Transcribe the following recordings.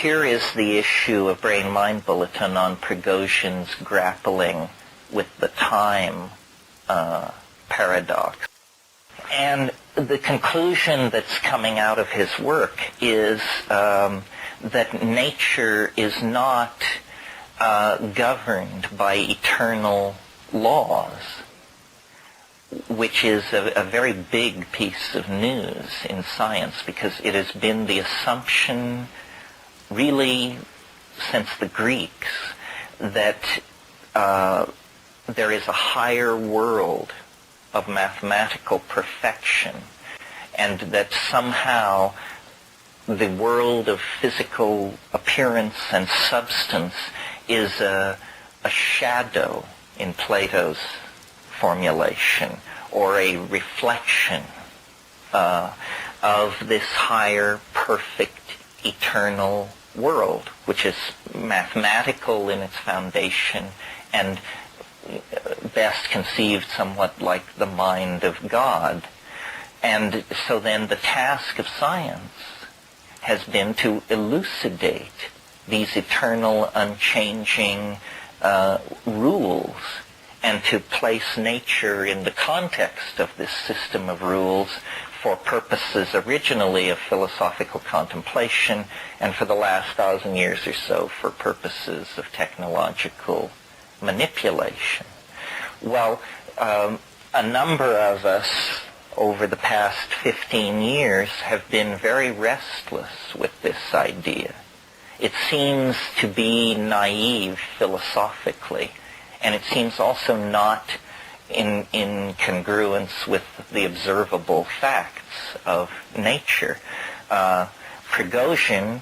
here is the issue of Brain Mind Bulletin on Prigozhin's grappling with the time paradox. And the conclusion that's coming out of his work is that nature is not governed by eternal laws, which is a very big piece of news in science, because it has been the assumption really since the Greeks that there is a higher world of mathematical perfection, and that somehow the world of physical appearance and substance is a shadow in Plato's formulation, or a reflection of this higher, perfect, eternal world, which is mathematical in its foundation and best conceived somewhat like the mind of God. And so then the task of science has been to elucidate these eternal, unchanging rules, and to place nature in the context of this system of rules for purposes originally of philosophical contemplation, and for the last 1,000 years or so for purposes of technological manipulation. Well, a number of us over the past 15 years have been very restless with this idea. It seems to be naive philosophically, and it seems also not in congruence with the observable facts of nature. Prigozhin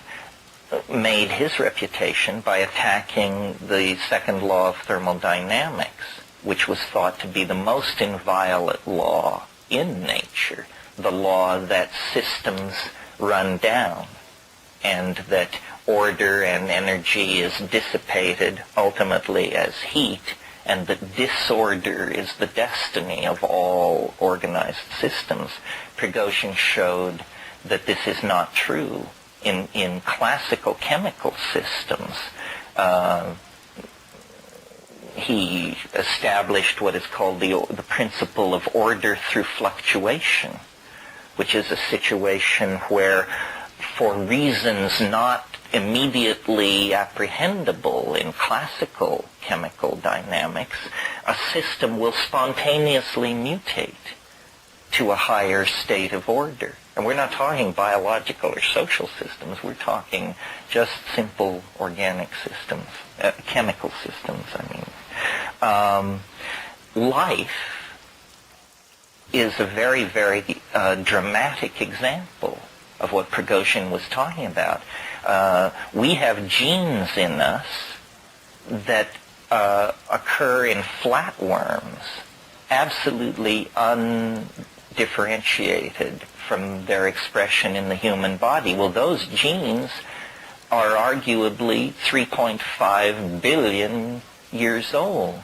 made his reputation by attacking the second law of thermodynamics, which was thought to be the most inviolate law in nature, the law that systems run down, and that order and energy is dissipated ultimately as heat, and that disorder is the destiny of all organized systems. Prigozhin showed that this is not true. In classical chemical systems, he established what is called the principle of order through fluctuation, which is a situation where, for reasons not immediately apprehendable in classical chemical dynamics, a system will spontaneously mutate to a higher state of order. And we're not talking biological or social systems. We're talking just simple organic systems, chemical systems, I mean. Life is a very, very dramatic example of what Prigozhin was talking about. We have genes in us that occur in flatworms, absolutely undifferentiated from their expression in the human body. Well, those genes are arguably 3.5 billion years old.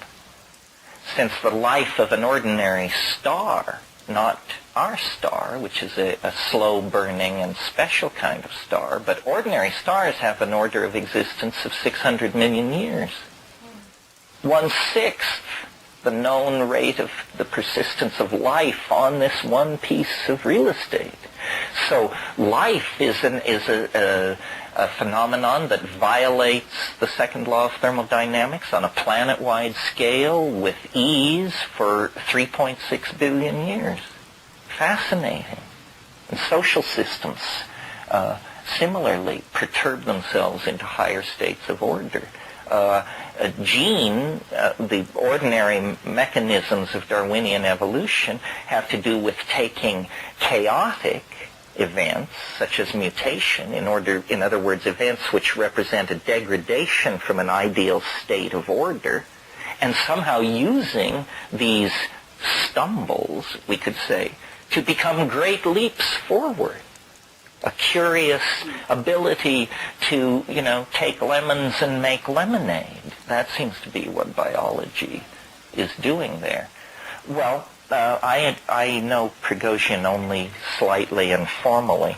Since the life of an ordinary star, not our star, which is a slow-burning and special kind of star, but ordinary stars have an order of existence of 600 million years. 1/6 the known rate of the persistence of life on this one piece of real estate. So life is a phenomenon that violates the second law of thermodynamics on a planet-wide scale with ease for 3.6 billion years. Fascinating. And social systems similarly perturb themselves into higher states of order. A gene, the ordinary mechanisms of Darwinian evolution have to do with taking chaotic events, such as mutation, in other words, events which represent a degradation from an ideal state of order, and somehow using these stumbles, we could say, to become great leaps forward. A curious ability to, take lemons and make lemonade. That seems to be what biology is doing there. Well, I know Prigozhin only slightly and formally.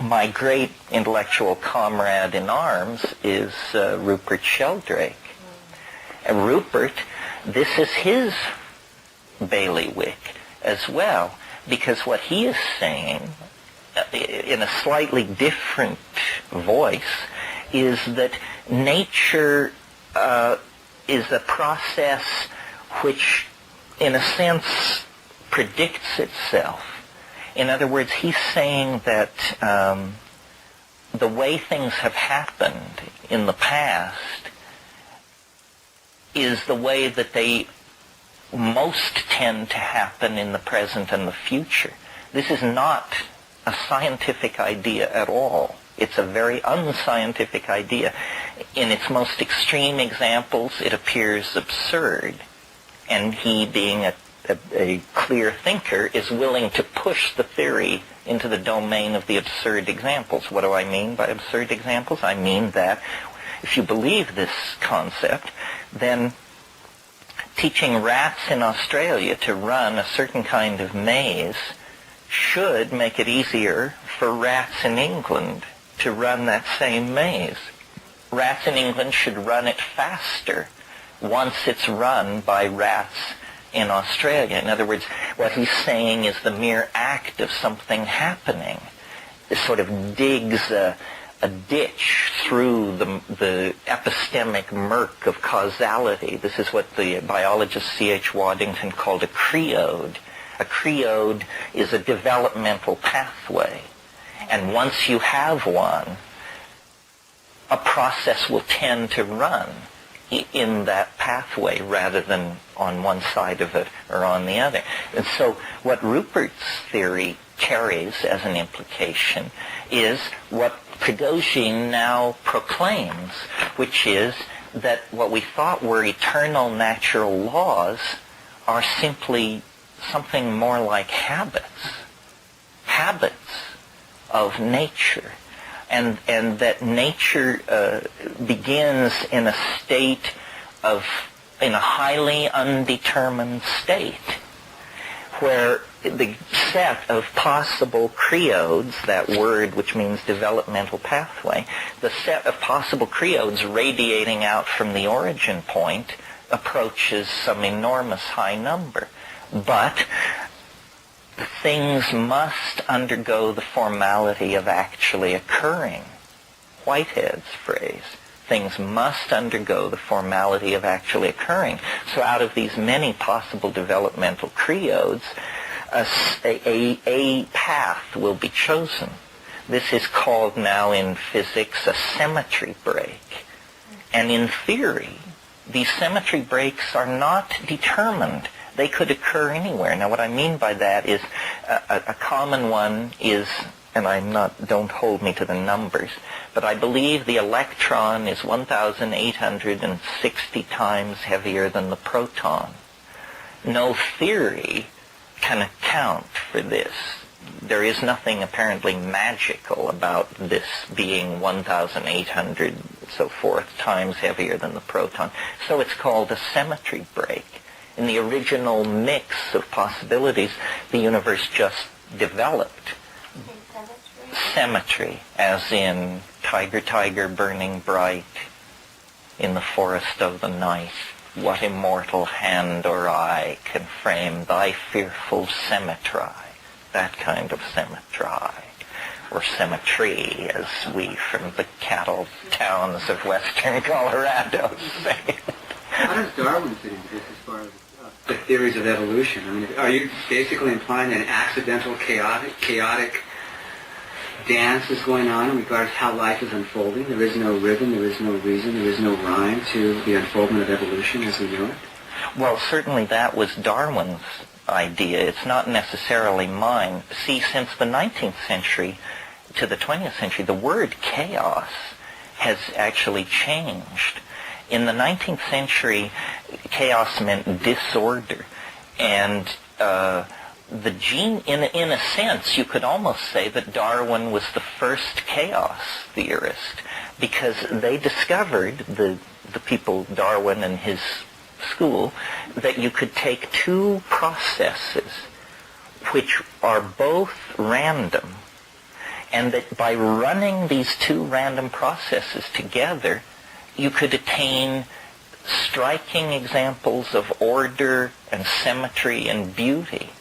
my great intellectual comrade in arms is Rupert Sheldrake. And Rupert, this is his bailiwick as well, because what he is saying, in a slightly different voice, is that nature is a process which, in a sense, predicts itself. In other words, he's saying that the way things have happened in the past is the way that they most tend to happen in the present and the future. This is not a scientific idea at all. It's a very unscientific idea. In its most extreme examples, it appears absurd. And he, being a clear thinker, is willing to push the theory into the domain of the absurd examples. What do I mean by absurd examples? I mean that if you believe this concept, then teaching rats in Australia to run a certain kind of maze should make it easier for rats in England to run that same maze. Rats in England should run it faster once it's run by rats in Australia. In other words, what he's saying is the mere act of something happening. It sort of digs a ditch through the epistemic murk of causality. This is what the biologist C.H. Waddington called a creode. A creode is a developmental pathway. And once you have one, a process will tend to run in that pathway rather than on one side of it or on the other. And so what Rupert's theory carries as an implication is what Prigozhin now proclaims, which is that what we thought were eternal natural laws are simply something more like habits of nature, and that nature begins in a highly undetermined state, where the set of possible creodes, that word which means developmental pathway, the set of possible creodes radiating out from the origin point approaches some enormous high number. But things must undergo the formality of actually occurring. Whitehead's phrase. Things must undergo the formality of actually occurring. So out of these many possible developmental creodes, a path will be chosen. This is called now in physics a symmetry break. And in theory, these symmetry breaks are not determined. They could occur anywhere. Now what I mean by that is a common one is, and don't hold me to the numbers, but I believe the electron is 1,860 times heavier than the proton. No theory can account for this. There is nothing apparently magical about this being 1,800 so forth times heavier than the proton. So it's called a symmetry break. In the original mix of possibilities, the universe just developed. Symmetry, as in tiger, tiger, burning bright in the forest of the night. What immortal hand or eye can frame thy fearful symmetry? That kind of symmetry, or symmetry, as we from the cattle towns of western Colorado say. How does Darwin fit into this as far as the theories of evolution? I mean, are you basically implying that an accidental, chaotic dance is going on in regards to how life is unfolding? There is no rhythm, there is no reason, there is no rhyme to the unfoldment of evolution as we know it? Well, certainly that was Darwin's idea. It's not necessarily mine. See, since the 19th century to the 20th century, the word chaos has actually changed. In the 19th century, chaos meant disorder. And the gene, in a sense, you could almost say that Darwin was the first chaos theorist, because they discovered, the people, Darwin and his school, that you could take two processes which are both random and that by running these two random processes together, you could attain striking examples of order and symmetry and beauty.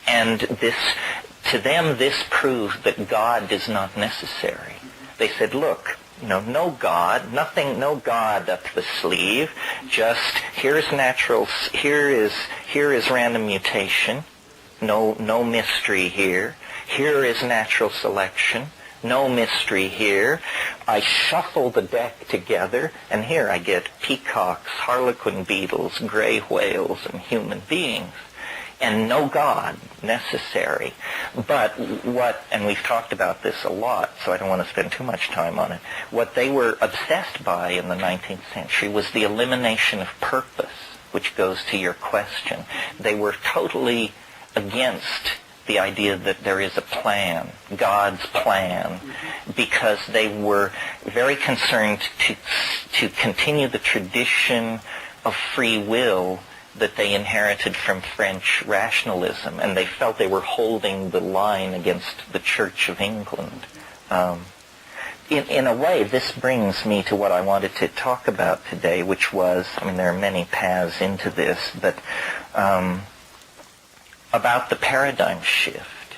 And to them, this proved that God is not necessary. They said, look, no God, nothing, no God up the sleeve. Just here is random mutation. No mystery here. Here is natural selection. No mystery here. I shuffle the deck together, and here I get peacocks, harlequin beetles, gray whales, and human beings. And no God necessary. But and we've talked about this a lot, so I don't want to spend too much time on it, what they were obsessed by in the 19th century was the elimination of purpose, which goes to your question. They were totally against the idea that there is a plan, God's plan, because they were very concerned to continue the tradition of free will that they inherited from French rationalism, and they felt they were holding the line against the Church of England. In a way, this brings me to what I wanted to talk about today, which was, there are many paths into this, but about the paradigm shift.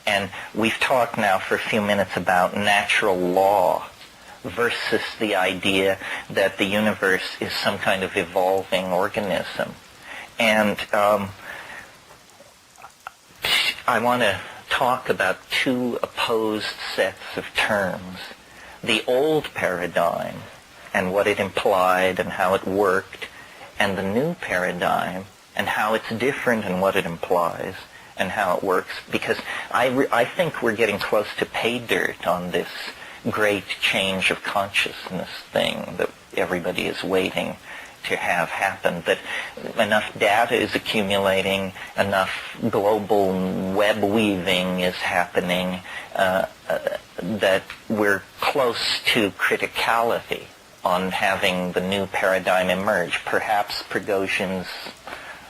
And we've talked now for a few minutes about natural law versus the idea that the universe is some kind of evolving organism. And I want to talk about two opposed sets of terms. The old paradigm and what it implied and how it worked, and the new paradigm and how it's different and what it implies and how it works. Because I think we're getting close to pay dirt on this great change of consciousness thing that everybody is waiting to have happen, that enough data is accumulating, enough global web weaving is happening, that we're close to criticality on having the new paradigm emerge. Perhaps Prigozhin's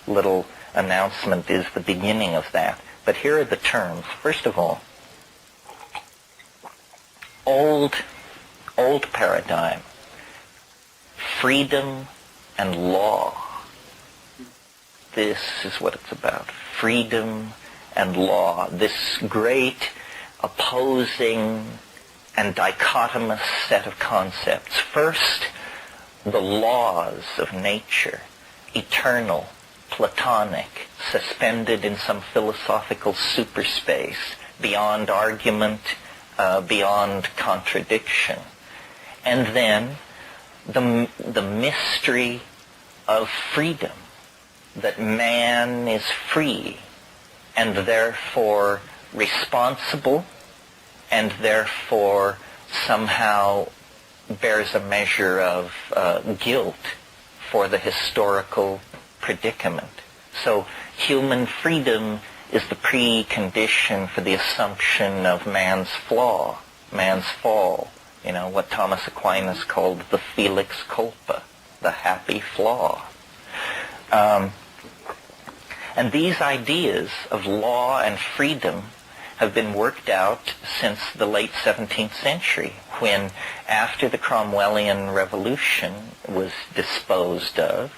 little announcement is the beginning of that. But here are the terms. First of all, old paradigm, freedom and law. This is what it's about. Freedom and law. This great opposing and dichotomous set of concepts. First, the laws of nature, eternal, Platonic, suspended in some philosophical superspace, beyond argument, beyond contradiction. And then the mystery of freedom, that man is free and therefore responsible and therefore somehow bears a measure of guilt for the historical predicament. So human freedom is the precondition for the assumption of man's flaw, man's fall. What Thomas Aquinas called the felix culpa, the happy flaw. And these ideas of law and freedom have been worked out since the late 17th century, when, after the Cromwellian Revolution was disposed of,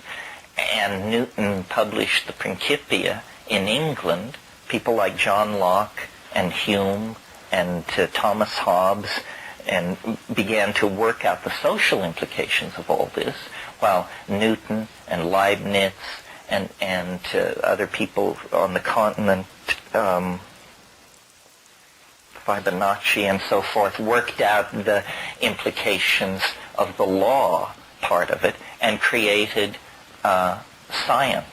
and Newton published the Principia in England, people like John Locke and Hume and Thomas Hobbes and began to work out the social implications of all this, while Newton and Leibniz and other people on the continent, Fibonacci and so forth, worked out the implications of the law part of it and created science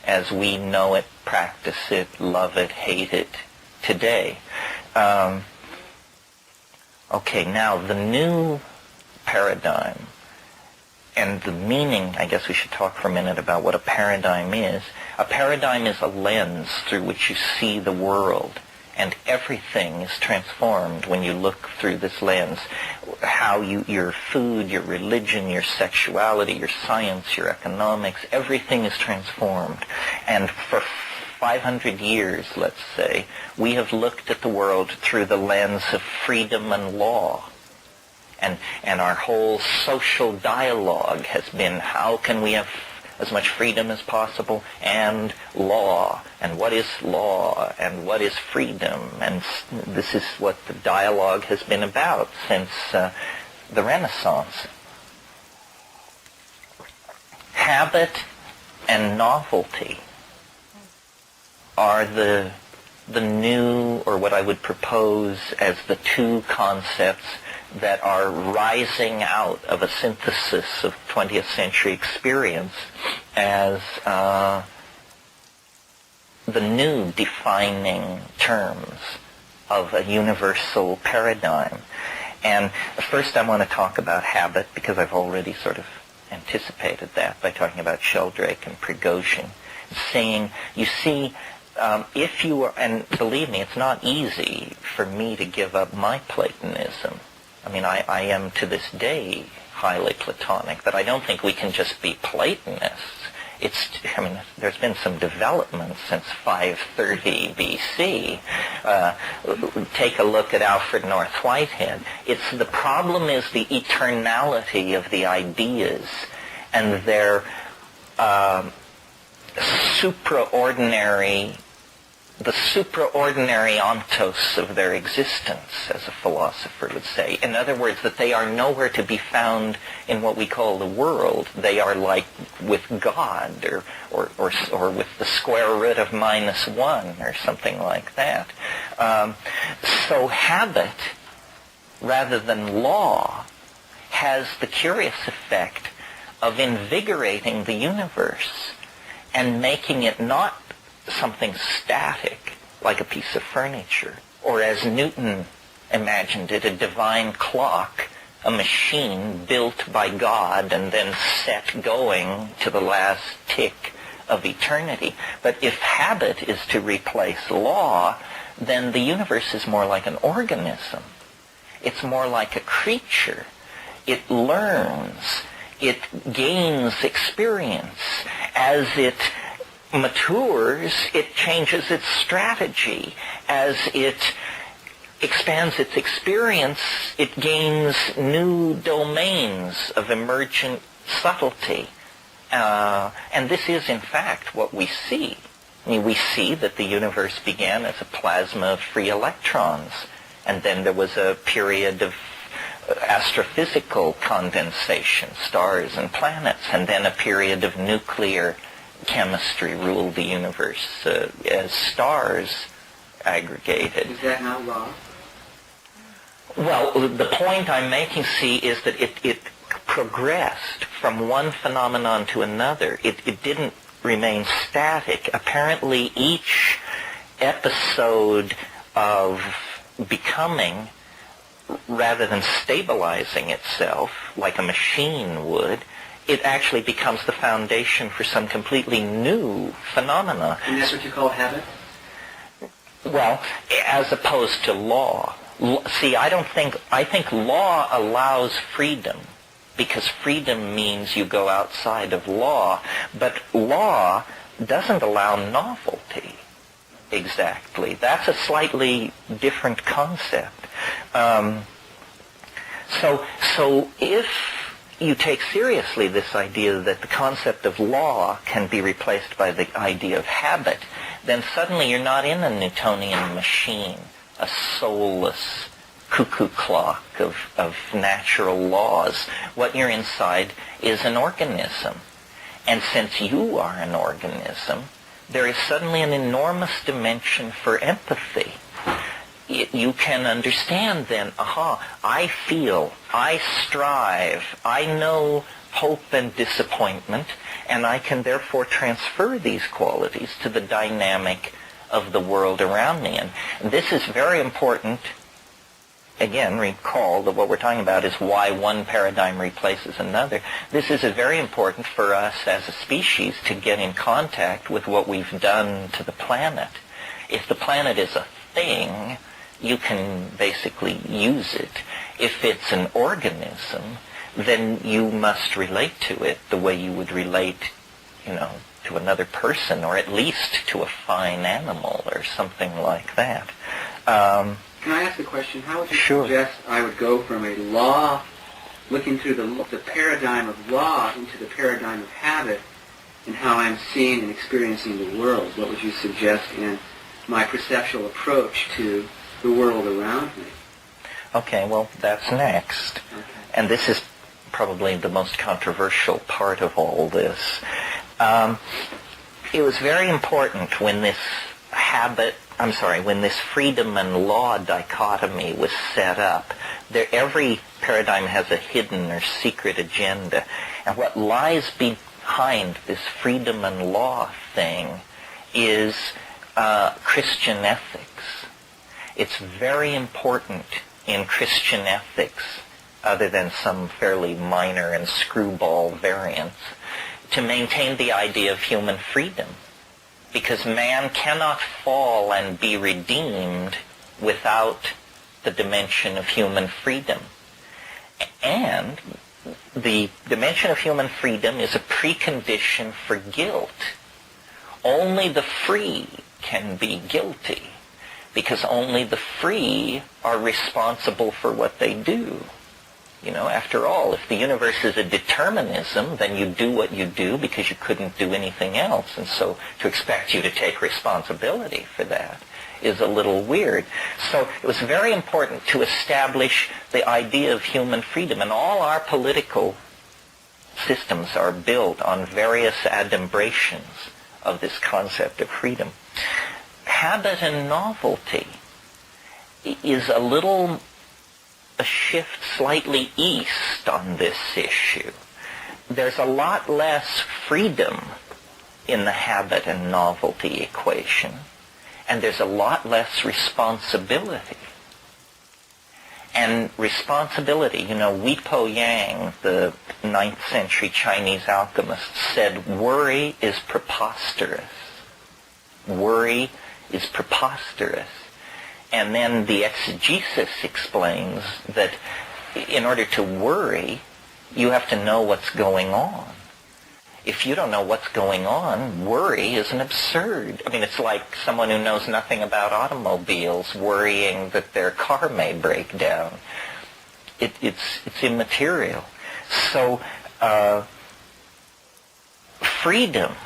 as we know it, practice it, love it, hate it today. Okay, now the new paradigm and the meaning, I guess we should talk for a minute about what a paradigm is. A paradigm is a lens through which you see the world, and everything is transformed when you look through this lens. Your food, your religion, your sexuality, your science, your economics, everything is transformed. And for 500 years, let's say, we have looked at the world through the lens of freedom and law. And our whole social dialogue has been, how can we have as much freedom as possible, and law, and what is law, and what is freedom, and this is what the dialogue has been about since the Renaissance. Habit and novelty are the new, or what I would propose as the two concepts that are rising out of a synthesis of 20th century experience as the new defining terms of a universal paradigm. And first I want to talk about habit, because I've already sort of anticipated that by talking about Sheldrake and Prigogine, saying, you see, if you are, and believe me, it's not easy for me to give up my Platonism. I mean, I am to this day highly Platonic, but I don't think we can just be Platonists. There's been some development since 530 BC. Take a look at Alfred North Whitehead. The problem is the eternality of the ideas and their the supraordinary ontos of their existence, as a philosopher would say. In other words, that they are nowhere to be found in what we call the world. They are like with God, or with the square root of -1, or something like that. So habit, rather than law, has the curious effect of invigorating the universe and making it not something static, like a piece of furniture, or as Newton imagined it, a divine clock, a machine built by God and then set going to the last tick of eternity. But if habit is to replace law, then the universe is more like an organism. It's more like a creature. It learns. It gains experience. As it matures, it changes its strategy. As it expands its experience, it gains new domains of emergent subtlety. And this is, in fact, what we see. I mean, we see that the universe began as a plasma of free electrons, and then there was a period of astrophysical condensation, stars and planets, and then a period of nuclear chemistry ruled the universe as stars aggregated. Is that not law? Well, the point I'm making, see, is that it progressed from one phenomenon to another. It didn't remain static. Apparently, each episode of becoming, rather than stabilizing itself like a machine would, it actually becomes the foundation for some completely new phenomena. And that's what you call habit? Well, as opposed to law. See, I think law allows freedom, because freedom means you go outside of law, but law doesn't allow novelty exactly. That's a slightly different concept. So if you take seriously this idea that the concept of law can be replaced by the idea of habit, then suddenly you're not in a Newtonian machine, a soulless cuckoo clock of natural laws. What you're inside is an organism. And since you are an organism, there is suddenly an enormous dimension for empathy. You can understand then, I feel, I strive, I know hope and disappointment, and I can therefore transfer these qualities to the dynamic of the world around me. And this is very important. Again, recall that what we're talking about is why one paradigm replaces another. This is very important for us as a species to get in contact with what we've done to the planet. If the planet is a thing, you can basically use it. If it's an organism, then you must relate to it the way you would relate, to to another person, or at least to a fine animal or something like that. Can I ask a question? How would you suggest I would go from a law, looking through the paradigm of law into the paradigm of habit, and how I'm seeing and experiencing the world? What would you suggest in my perceptual approach to the world around me? Okay, well, that's next. Okay. And this is probably the most controversial part of all this. It was very important when this when this freedom and law dichotomy was set up. Every paradigm has a hidden or secret agenda. And what lies behind this freedom and law thing is Christian ethics. It's very important in Christian ethics, other than some fairly minor and screwball variants, to maintain the idea of human freedom. Because man cannot fall and be redeemed without the dimension of human freedom. And the dimension of human freedom is a precondition for guilt. Only the free can be guilty, because only the free are responsible for what they do. After all, if the universe is a determinism, then you do what you do because you couldn't do anything else. And so to expect you to take responsibility for that is a little weird. So it was very important to establish the idea of human freedom. And all our political systems are built on various adumbrations of this concept of freedom. Habit and novelty is a shift slightly east on this issue. There's a lot less freedom in the habit and novelty equation, and there's a lot less responsibility. And responsibility, Hui Po Yang, the 9th century Chinese alchemist, said worry is preposterous. Worry is preposterous. And then the exegesis explains that in order to worry, you have to know what's going on. If you don't know what's going on, worry is an absurd. It's like someone who knows nothing about automobiles worrying that their car may break down. It's immaterial. So freedom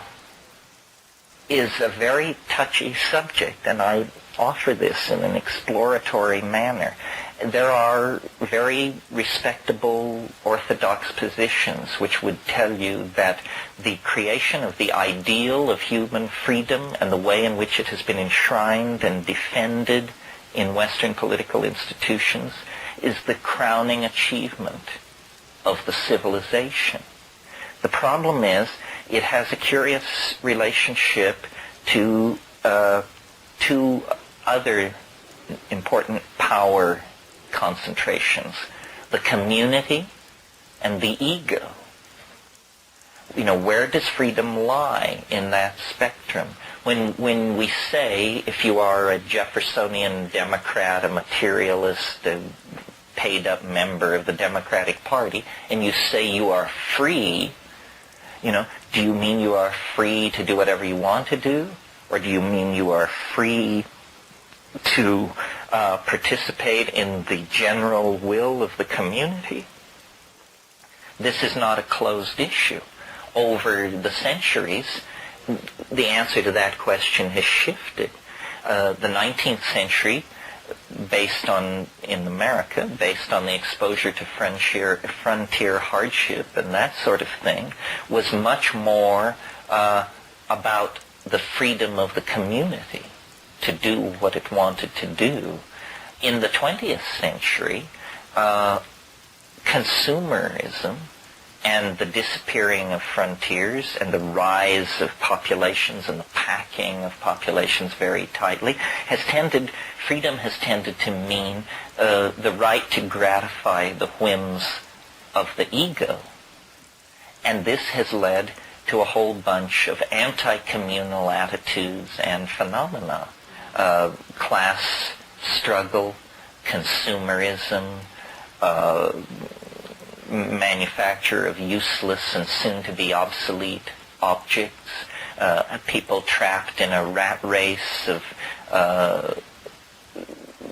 is a very touchy subject, and I offer this in an exploratory manner. There are very respectable orthodox positions which would tell you that the creation of the ideal of human freedom and the way in which it has been enshrined and defended in Western political institutions is the crowning achievement of the civilization. The problem is it has a curious relationship to two other important power concentrations, the community and the ego. Where does freedom lie in that spectrum? When we say, if you are a Jeffersonian Democrat, a materialist, a paid-up member of the Democratic Party, and you say you are free, do you mean you are free to do whatever you want to do? Or do you mean you are free to participate in the general will of the community? This is not a closed issue. Over the centuries, the answer to that question has shifted. The 19th century, in America, based on the exposure to frontier hardship and that sort of thing, was much more about the freedom of the community to do what it wanted to do. In the 20th century, consumerism and the disappearing of frontiers and the rise of populations and the packing of populations very tightly freedom has tended to mean the right to gratify the whims of the ego. And this has led to a whole bunch of anti-communal attitudes and phenomena. Class struggle, consumerism, manufacture of useless and soon-to-be obsolete objects, people trapped in a rat race of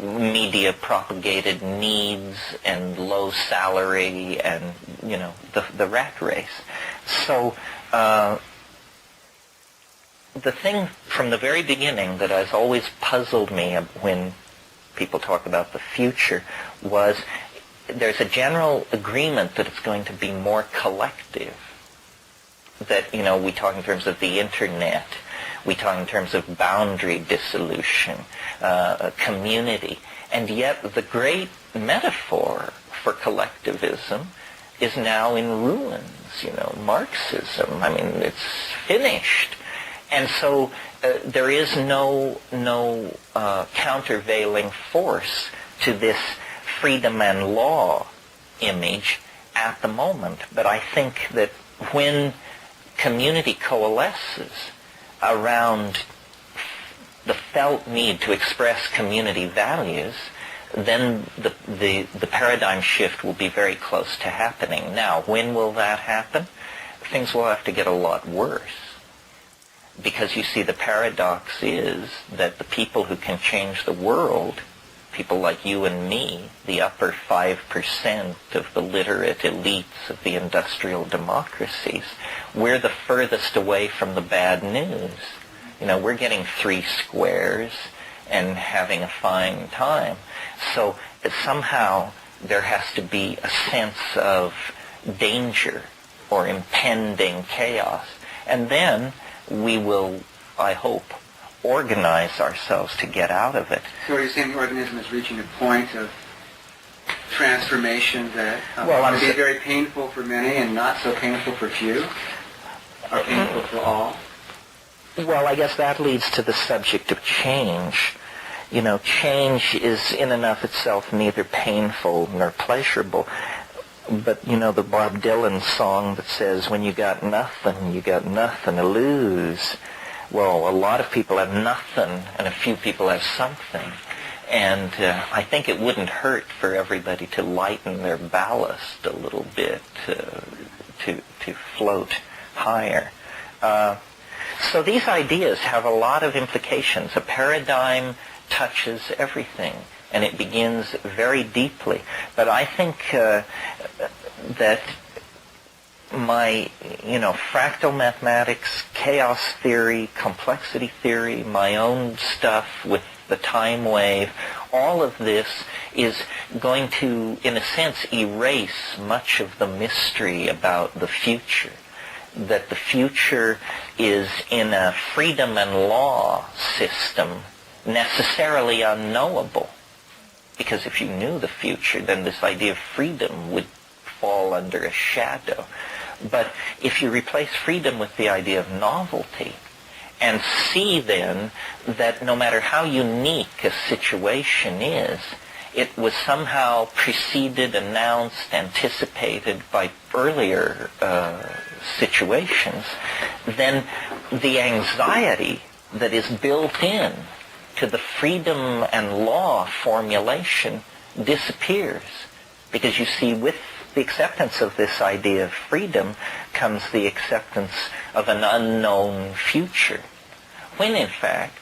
media-propagated needs and low salary and, the rat race. So the thing from the very beginning that has always puzzled me when people talk about the future was there's a general agreement that it's going to be more collective. That, we talk in terms of the internet, we talk in terms of boundary dissolution, community, and yet the great metaphor for collectivism is now in ruins, Marxism. I mean, it's finished. And so there is no countervailing force to this freedom and law image at the moment. But I think that when community coalesces around the felt need to express community values, then the paradigm shift will be very close to happening. Now, when will that happen? Things will have to get a lot worse. Because you see, the paradox is that the people who can change the world, people like you and me, the upper 5% of the literate elites of the industrial democracies, we're the furthest away from the bad news. We're getting 3 squares and having a fine time. So somehow there has to be a sense of danger or impending chaos. And then we will, I hope, organize ourselves to get out of it. So are you saying the organism is reaching a point of transformation that will be very painful for many and not so painful for few? Or painful for all? Well, I guess that leads to the subject of change. Change is in and of itself neither painful nor pleasurable. But, the Bob Dylan song that says, when you got nothing to lose. Well, a lot of people have nothing, and a few people have something. And I think it wouldn't hurt for everybody to lighten their ballast a little bit to float higher. So these ideas have a lot of implications. A paradigm touches everything, and it begins very deeply. But I think that my, fractal mathematics, chaos theory, complexity theory, my own stuff with the time wave, all of this is going to, in a sense, erase much of the mystery about the future. That the future is in a freedom and law system necessarily unknowable. Because if you knew the future, then this idea of freedom would fall under a shadow. But if you replace freedom with the idea of novelty, and see then that no matter how unique a situation is, it was somehow preceded, announced, anticipated by earlier situations, then the anxiety that is built in to the freedom and law formulation disappears. Because you see, with the acceptance of this idea of freedom comes the acceptance of an unknown future, when in fact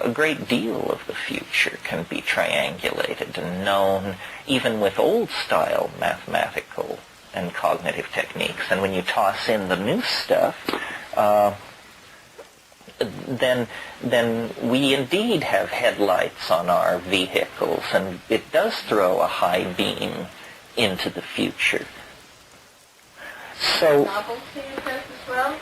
a great deal of the future can be triangulated and known even with old-style mathematical and cognitive techniques. And when you toss in the new stuff, then we indeed have headlights on our vehicles, and it does throw a high beam into the future. So, novelty is that as well?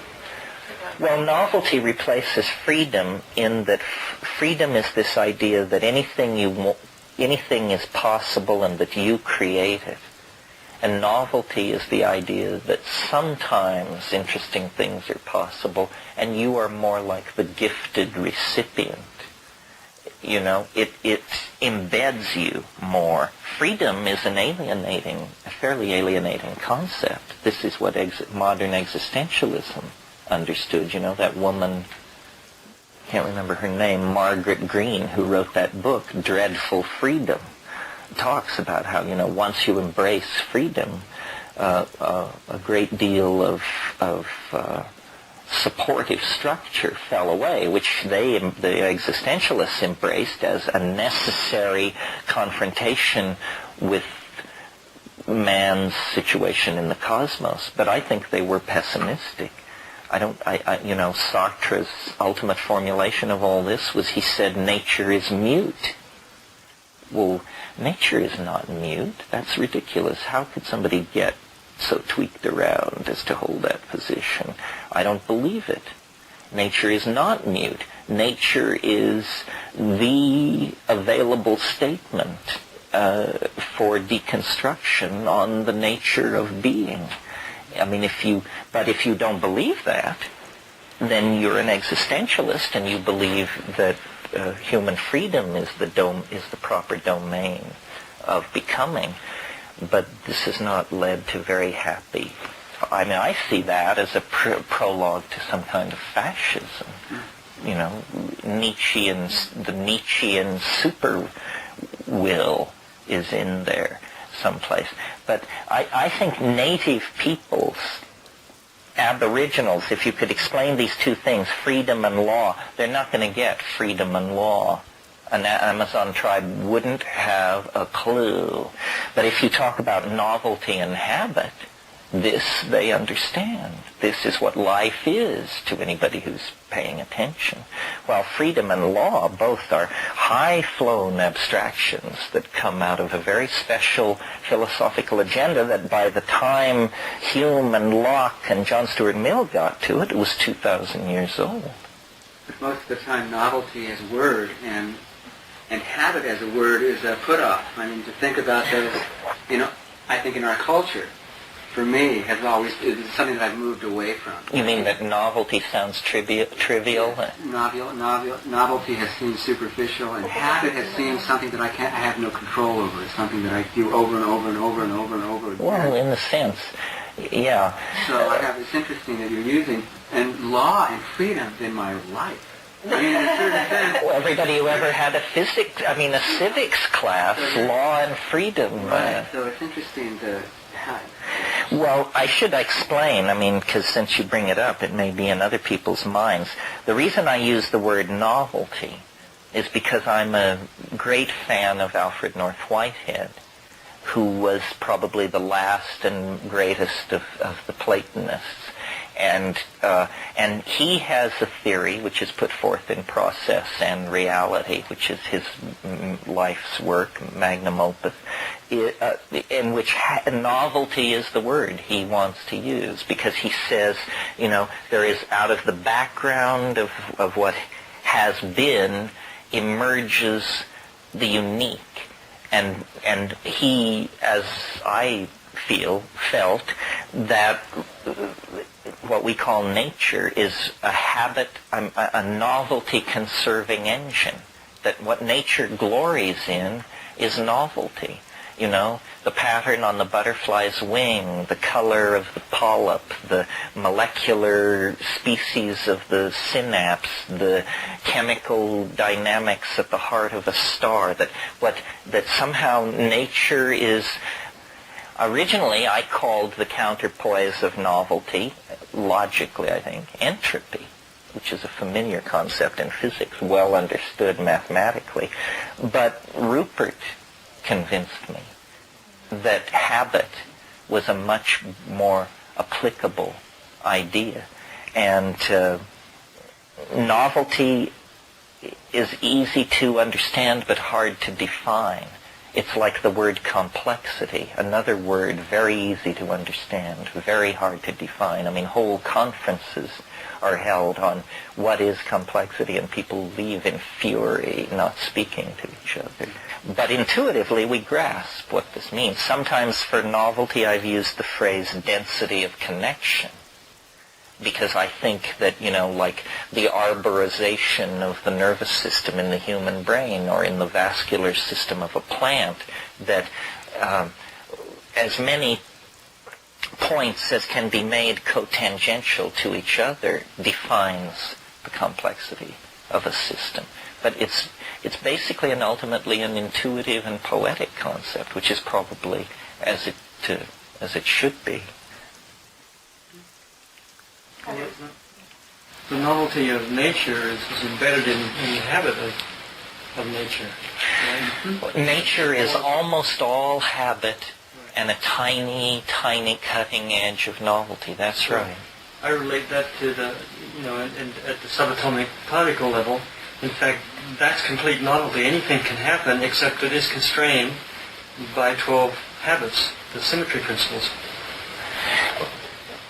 Well, novelty replaces freedom in that freedom is this idea that anything is possible and that you create it. And novelty is the idea that sometimes interesting things are possible and you are more like the gifted recipient. It embeds you more. Freedom is a fairly alienating concept. This is what modern existentialism understood. That woman, can't remember her name, Margaret Greene, who wrote that book, Dreadful Freedom, talks about how, once you embrace freedom, a great deal of supportive structure fell away, which the existentialists embraced as a necessary confrontation with man's situation in the cosmos. But I think they were pessimistic. Sartre's ultimate formulation of all this was, he said, nature is mute. Well, nature is not mute. That's ridiculous. How could somebody get so tweaked around as to hold that position? I don't believe it. Nature is not mute. Nature is the available statement for deconstruction on the nature of being. I mean, if you don't believe that, then you're an existentialist and you believe that human freedom is the proper domain of becoming. But this has not led to very happy. I mean, I see that as a prologue to some kind of fascism. You know, the Nietzschean super will is in there someplace. But I think native peoples, aboriginals, if you could explain these two things, freedom and law, they're not going to get freedom and law. An Amazon tribe wouldn't have a clue. But if you talk about novelty and habit, this they understand. This is what life is to anybody who's paying attention. While freedom and law both are high-flown abstractions that come out of a very special philosophical agenda that by the time Hume and Locke and John Stuart Mill got to it, it was 2,000 years old. But most of the time, novelty as a word and habit as a word is a put-off. I mean, to think about those, I think in our culture, for me, is something that I've moved away from. You mean that novelty sounds trivial? Novelty has seemed superficial, and habit has seemed something that I have no control over. It's something that I do over and over and over and over and over again. Well, in a sense, yeah. So it's interesting that you're using law and freedom in my life. I mean, in a certain sense. Well, everybody who ever had a civics class, law and freedom. Right. So it's interesting to have. Well, I should explain, because since you bring it up, it may be in other people's minds. The reason I use the word novelty is because I'm a great fan of Alfred North Whitehead, who was probably the last and greatest of the Platonists. And he has a theory which is put forth in Process and Reality, which is his life's work, magnum opus, in which novelty is the word he wants to use, because he says, there is out of the background of what has been emerges the unique. And he, as I felt that what we call nature is a habit, a novelty-conserving engine. That what nature glories in is novelty. The pattern on the butterfly's wing, the color of the polyp, the molecular species of the synapse, the chemical dynamics at the heart of a star. That somehow nature is. Originally, I called the counterpoise of novelty, logically I think, entropy, which is a familiar concept in physics, well understood mathematically. But Rupert convinced me that habit was a much more applicable idea. And novelty is easy to understand but hard to define. It's like the word complexity, another word very easy to understand, very hard to define. Whole conferences are held on what is complexity, and people leave in fury, not speaking to each other. But intuitively, we grasp what this means. Sometimes for novelty, I've used the phrase density of connection, because I think that, like the arborization of the nervous system in the human brain or in the vascular system of a plant, that as many points as can be made cotangential to each other defines the complexity of a system. But it's basically and ultimately an intuitive and poetic concept, which is probably as it should be. the novelty of nature is embedded in the habit of nature. Right? Nature is almost all habit and a tiny, tiny cutting edge of novelty. That's right. I relate that to the, at the subatomic particle level. In fact, that's complete novelty. Anything can happen except it is constrained by 12 habits, the symmetry principles.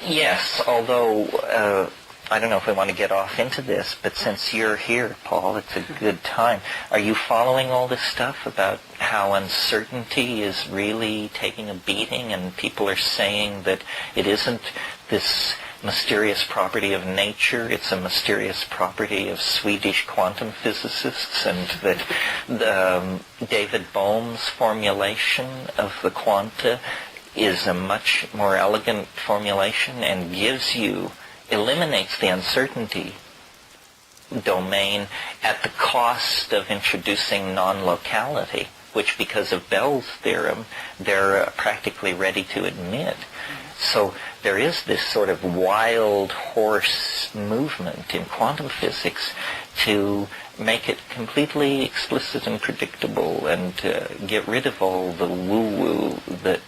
Yes, although I don't know if we want to get off into this, but since you're here, Paul, it's a good time. Are you following all this stuff about how uncertainty is really taking a beating, and people are saying that it isn't this mysterious property of nature, it's a mysterious property of Swedish quantum physicists, and that David Bohm's formulation of the quanta is a much more elegant formulation and eliminates the uncertainty domain at the cost of introducing non-locality, which because of Bell's theorem, they're practically ready to admit. So there is this sort of wild horse movement in quantum physics to make it completely explicit and predictable and get rid of all the woo-woo that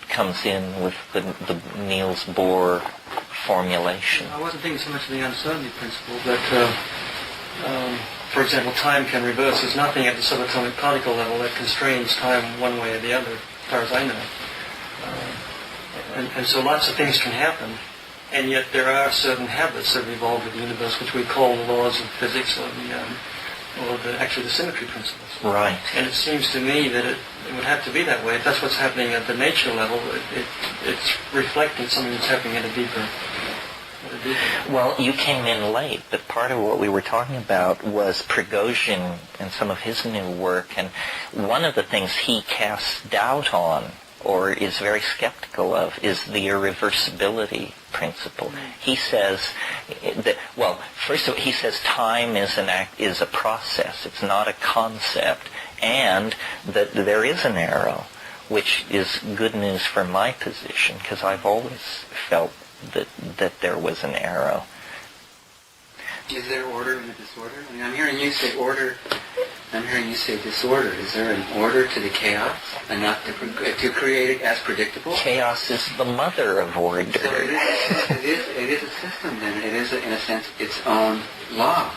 comes in with the Niels Bohr formulation. I wasn't thinking so much of the uncertainty principle, but for example, time can reverse. There's nothing at the subatomic particle level that constrains time one way or the other, as far as I know. And so lots of things can happen, and yet there are certain habits that have evolved with the universe, which we call the laws of physics, or actually the symmetry principles. Right. And it seems to me that it would have to be that way. If that's what's happening at the nature level, it's reflecting something that's happening at a deeper level. Well, you came in late, but part of what we were talking about was Prigozhin and some of his new work, and one of the things he casts doubt on, or is very skeptical of, is the irreversibility principle. He says that, first of all, he says time is a process. It's not a concept, and that there is an arrow, which is good news for my position, because I've always felt that there was an arrow. Is there order in the disorder? I mean, I'm hearing you say order. I'm hearing you say disorder. Is there an order to the chaos, enough to create it as predictable? Chaos is the mother of order. So it is a system, then. It is, in a sense, its own law.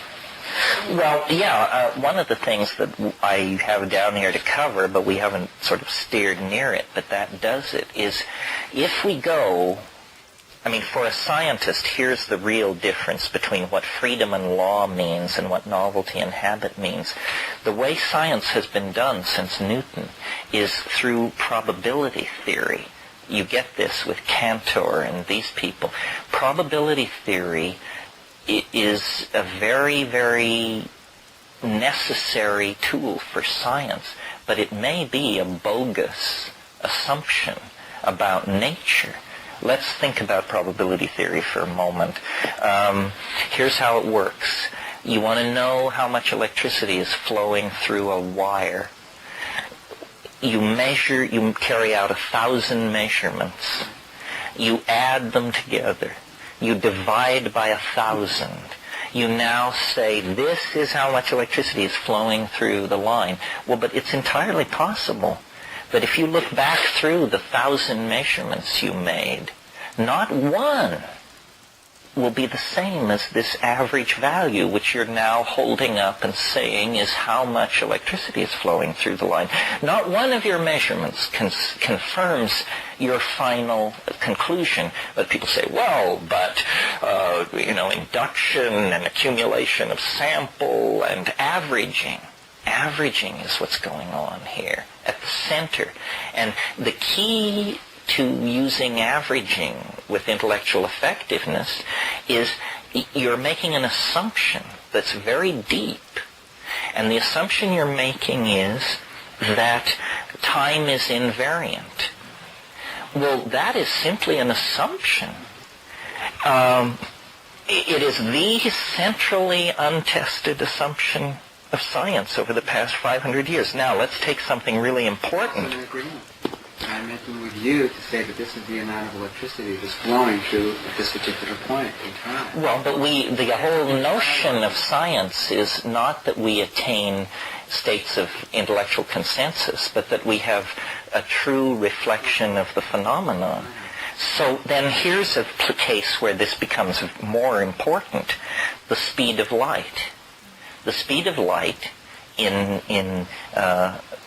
Well, yeah, one of the things that I have down here to cover, but we haven't sort of steered near it, but that does it, is if we go... I mean, for a scientist, here's the real difference between what freedom and law means and what novelty and habit means. The way science has been done since Newton is through probability theory. You get this with Cantor and these people. Probability theory is a very, very necessary tool for science, but it may be a bogus assumption about nature. Let's think about probability theory for a moment. Here's how it works. You want to know how much electricity is flowing through a wire. You carry out 1,000 measurements. You add them together. You divide by 1,000. You now say, this is how much electricity is flowing through the line. Well, but it's entirely possible that if you look back through the 1,000 measurements you made, not one will be the same as this average value, which you're now holding up and saying is how much electricity is flowing through the line. Not one of your measurements confirms your final conclusion. But people say, well, but, induction and accumulation of sample and averaging. Averaging is what's going on here at the center. And the key to using averaging with intellectual effectiveness is you're making an assumption that's very deep. And the assumption you're making is that time is invariant. Well, that is simply an assumption. It is the centrally untested assumption of science over the past 500 years. Now, let's take something really important. I'm making with you to say that this is the amount of electricity that's flowing through at this particular point in time. Well, but the whole notion of science is not that we attain states of intellectual consensus, but that we have a true reflection of the phenomenon. So then here's a case where this becomes more important: the speed of light. The speed of light in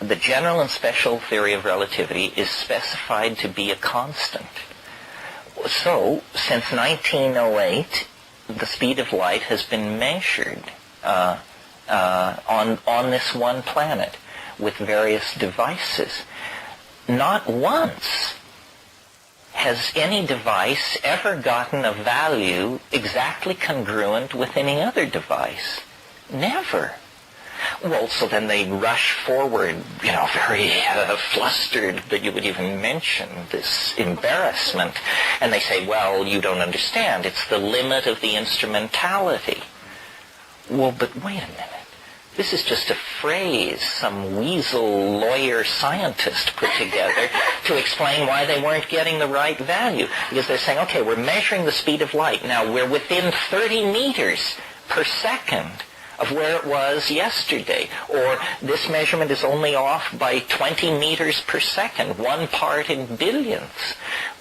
the general and special theory of relativity is specified to be a constant. So, since 1908, the speed of light has been measured on this one planet with various devices. Not once has any device ever gotten a value exactly congruent with any other device. Never. Well, so then they rush forward, very flustered that you would even mention this embarrassment. And they say, well, you don't understand. It's the limit of the instrumentality. Well, but wait a minute. This is just a phrase some weasel lawyer scientist put together to explain why they weren't getting the right value. Because they're saying, okay, we're measuring the speed of light. Now, we're within 30 meters per second of where it was yesterday. Or this measurement is only off by 20 meters per second, 1 part in billions.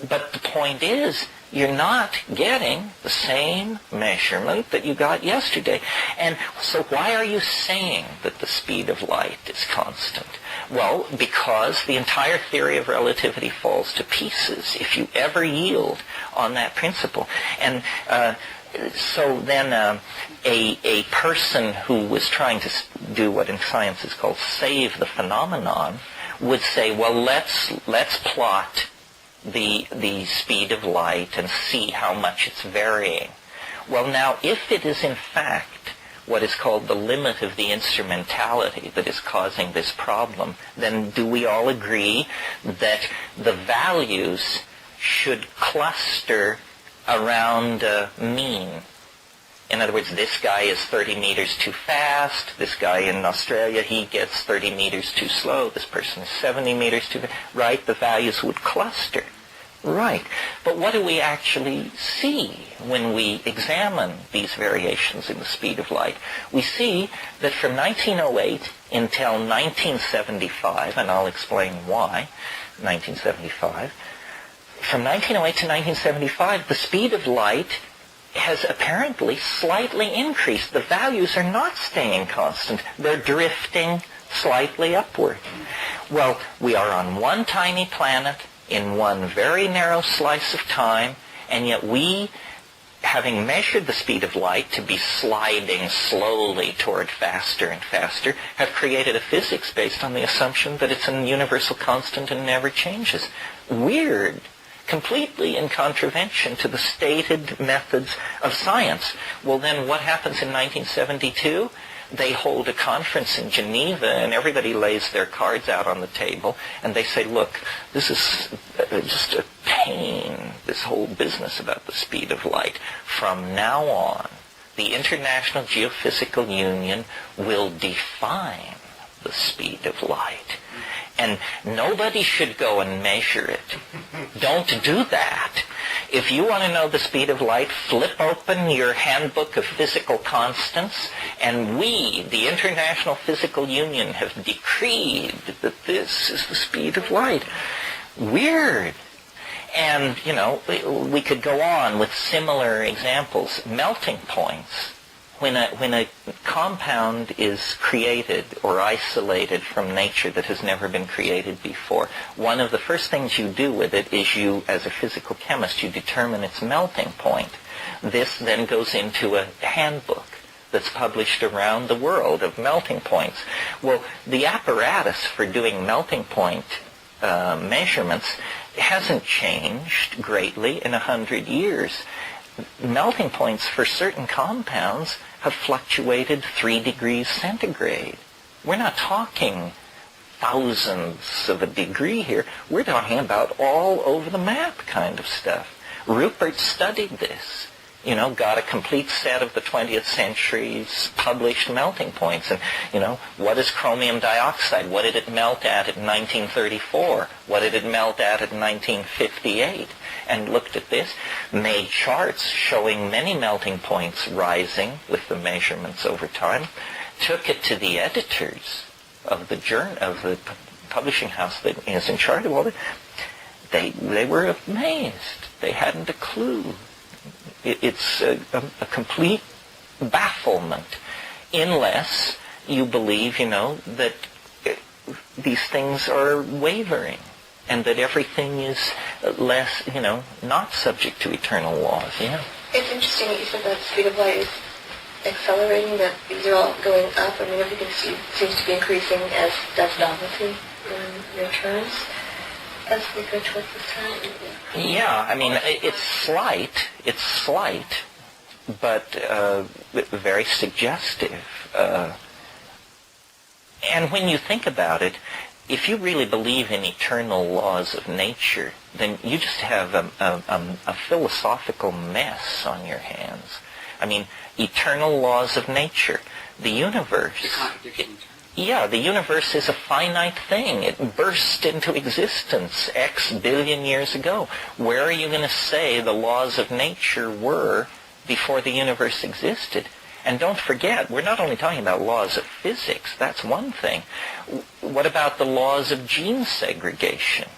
But the point is, you're not getting the same measurement that you got yesterday. And so why are you saying that the speed of light is constant? Well, because the entire theory of relativity falls to pieces if you ever yield on that principle. And so then a person who was trying to do what in science is called save the phenomenon would say, well, let's plot the speed of light and see how much it's varying. Well, now, if it is in fact what is called the limit of the instrumentality that is causing this problem, then do we all agree that the values should cluster around a mean? In other words, this guy is 30 meters too fast. This guy in Australia, he gets 30 meters too slow. This person is 70 meters too fast. Right? The values would cluster. Right. But what do we actually see when we examine these variations in the speed of light? We see that from 1908 until 1975, and I'll explain why, 1975, from 1908 to 1975, the speed of light has apparently slightly increased. The values are not staying constant. They're drifting slightly upward. Well, we are on one tiny planet in one very narrow slice of time, and yet we, having measured the speed of light to be sliding slowly toward faster and faster, have created a physics based on the assumption that it's a universal constant and never changes. Weird. Completely in contravention to the stated methods of science. Well, then what happens in 1972? They hold a conference in Geneva, and everybody lays their cards out on the table, and they say, look, this is just a pain, this whole business about the speed of light. From now on, the International Geophysical Union will define the speed of light. And nobody should go and measure it. Don't do that. If you want to know the speed of light, flip open your handbook of physical constants, and we, the International Physical Union, have decreed that this is the speed of light. Weird. And, we could go on with similar examples. Melting points. When a compound is created or isolated from nature that has never been created before, one of the first things you do with it is you, as a physical chemist, you determine its melting point. This then goes into a handbook that's published around the world of melting points. Well, the apparatus for doing melting point measurements hasn't changed greatly in 100 years. Melting points for certain compounds have fluctuated 3 degrees centigrade. We're not talking thousandths of a degree here. We're talking about all over the map kind of stuff. Rupert studied this. got a complete set of the 20th century's published melting points. And, what is chromium dioxide? What did it melt at in 1934? What did it melt at in 1958? And looked at this, made charts showing many melting points rising with the measurements over time, took it to the editors of the publishing house that is in charge of all this. They were amazed. They hadn't a clue. It's a complete bafflement, unless you believe, that these things are wavering, and that everything is less, not subject to eternal laws. Yeah. It's interesting that you said that the speed of light is accelerating, that these are all going up. I mean, everything seems to be increasing, as does novelty in your terms, as we go towards this time. Yeah, I mean, it's slight, but very suggestive. And when you think about it, if you really believe in eternal laws of nature, then you just have a philosophical mess on your hands. I mean, eternal laws of nature. The universe... the universe is a finite thing. It burst into existence X billion years ago. Where are you going to say the laws of nature were before the universe existed? And don't forget, we're not only talking about laws of physics. That's one thing. What about the laws of gene segregation?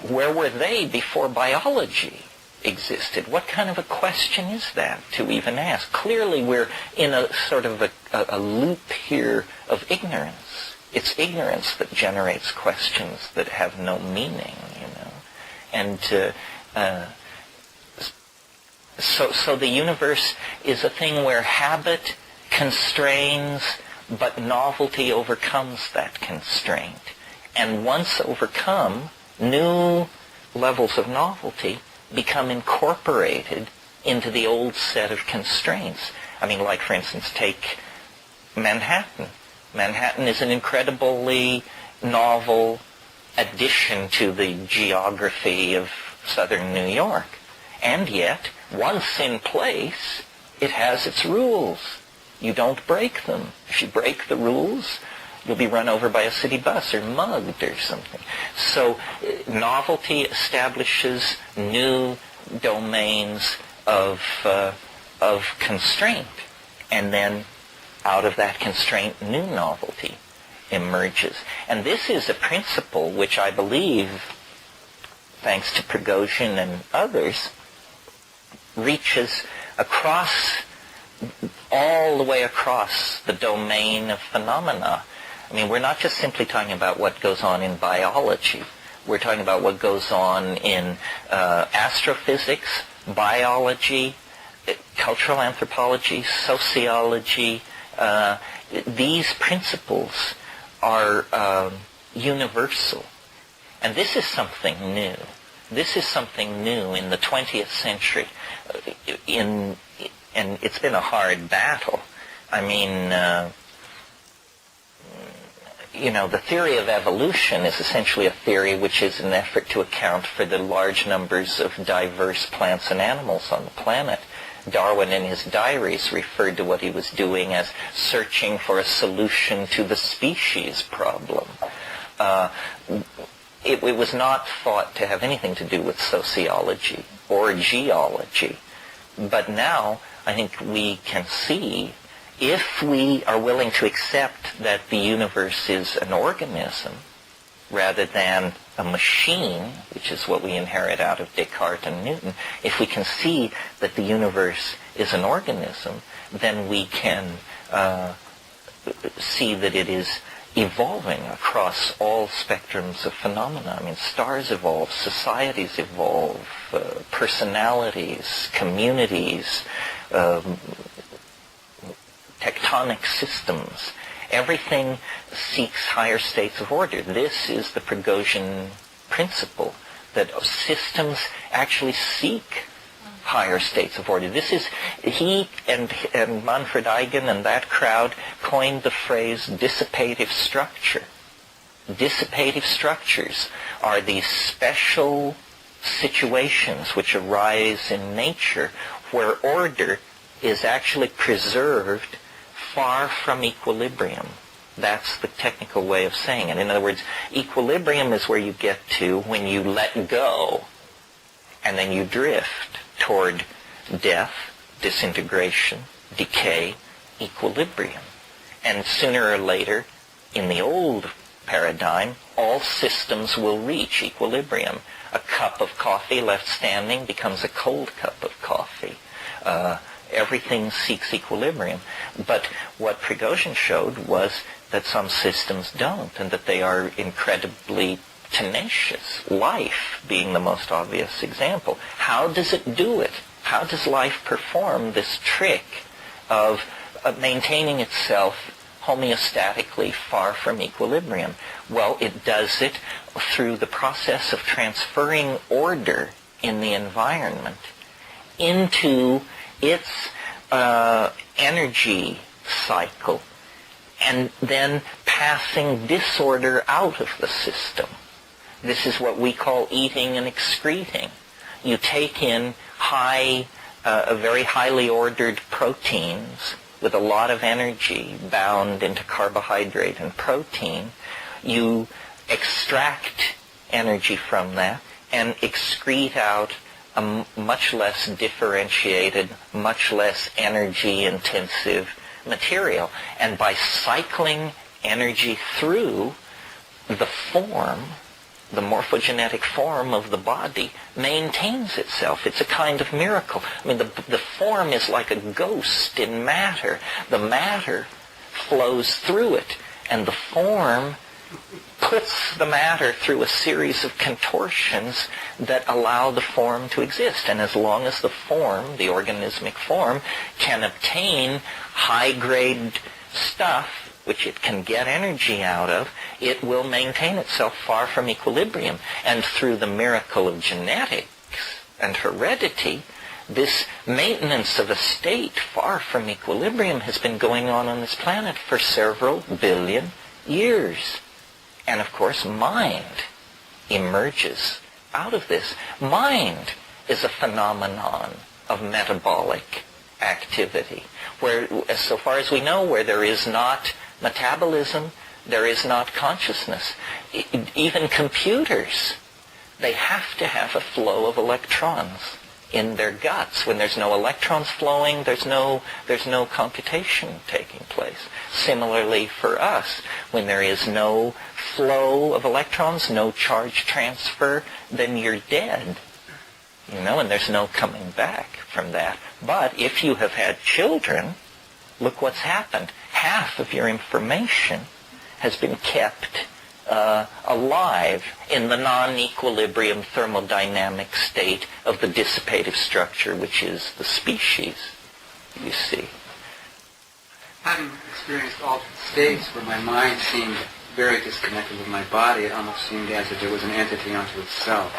Where were they before biology existed? What kind of a question is that to even ask? Clearly we're in a sort of a loop here of ignorance. It's ignorance that generates questions that have no meaning, And so the universe is a thing where habit constrains, but novelty overcomes that constraint. And once overcome, new levels of novelty become incorporated into the old set of constraints. I mean, like, for instance, take Manhattan. Manhattan is an incredibly novel addition to the geography of southern New York. And yet, once in place, it has its rules. You don't break them. If you break the rules, you'll be run over by a city bus or mugged or something. So novelty establishes new domains of constraint. And then out of that constraint, new novelty emerges. And this is a principle which I believe, thanks to Prigozhin and others, reaches all the way across the domain of phenomena. I mean, we're not just simply talking about what goes on in biology. We're talking about what goes on in astrophysics, biology, cultural anthropology, sociology. These principles are universal. And this is something new. This is something new in the 20th century. And it's been a hard battle. I mean, the theory of evolution is essentially a theory which is an effort to account for the large numbers of diverse plants and animals on the planet. Darwin in his diaries referred to what he was doing as searching for a solution to the species problem. It was not thought to have anything to do with sociology or geology. But now, I think we can see, if we are willing to accept that the universe is an organism rather than a machine, which is what we inherit out of Descartes and Newton, if we can see that the universe is an organism, then we can see that it is evolving across all spectrums of phenomena. I mean, stars evolve, societies evolve, personalities, communities, tectonic systems. Everything seeks higher states of order. This is the Prigozhin principle, that systems actually seek higher states of order. This is, he and Manfred Eigen and that crowd coined the phrase dissipative structure. Dissipative structures are these special situations which arise in nature where order is actually preserved far from equilibrium. That's the technical way of saying it. In other words, equilibrium is where you get to when you let go and then you drift toward death, disintegration, decay, equilibrium. And sooner or later, in the old paradigm, all systems will reach equilibrium. A cup of coffee left standing becomes a cold cup of coffee. Everything seeks equilibrium. But what Prigozhin showed was that some systems don't, and that they are incredibly tenacious, life being the most obvious example. How does it do it? How does life perform this trick of maintaining itself homeostatically far from equilibrium? Well, it does it through the process of transferring order in the environment into its energy cycle, and then passing disorder out of the system. This is what we call eating and excreting. You take in very highly ordered proteins with a lot of energy bound into carbohydrate and protein. You extract energy from that and excrete out a much less differentiated, much less energy-intensive material. And by cycling energy through, the form, the morphogenetic form of the body, maintains itself. It's a kind of miracle. I mean, the form is like a ghost in matter. The matter flows through it, and the form puts the matter through a series of contortions that allow the form to exist. And as long as the form, the organismic form, can obtain high-grade stuff, which it can get energy out of, it will maintain itself far from equilibrium. And through the miracle of genetics and heredity, this maintenance of a state far from equilibrium has been going on this planet for several billion years. And of course, mind emerges out of this. Mind is a phenomenon of metabolic activity, where, so far as we know, where there is not metabolism, there is not consciousness. Even computers, they have to have a flow of electrons in their guts. When there's no electrons flowing, there's no computation taking place. Similarly for us, when there is no flow of electrons, no charge transfer, then you're dead. And there's no coming back from that. But if you have had children, look what's happened. Half of your information has been kept alive in the non-equilibrium thermodynamic state of the dissipative structure, which is the species, you see. Having experienced altered states where my mind seemed very disconnected with my body, it almost seemed as if it was an entity unto itself.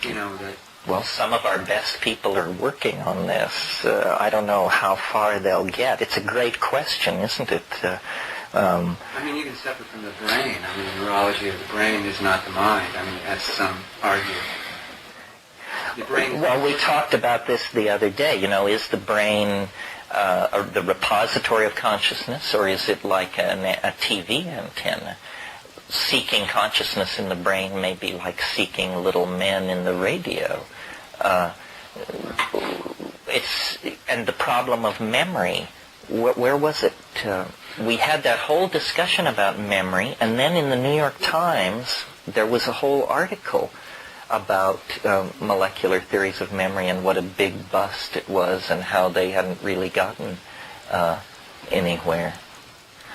That... Well, some of our best people are working on this. I don't know how far they'll get. It's a great question, isn't it? Even separate from the brain. The neurology of the brain is not the mind. As some argue. The brain... Well, we talked about this the other day. Is the brain the repository of consciousness, or is it like a TV antenna? Seeking consciousness in the brain may be like seeking little men in the radio. And the problem of memory, where was it? We had that whole discussion about memory, and then in the New York Times, there was a whole article about molecular theories of memory and what a big bust it was and how they hadn't really gotten anywhere.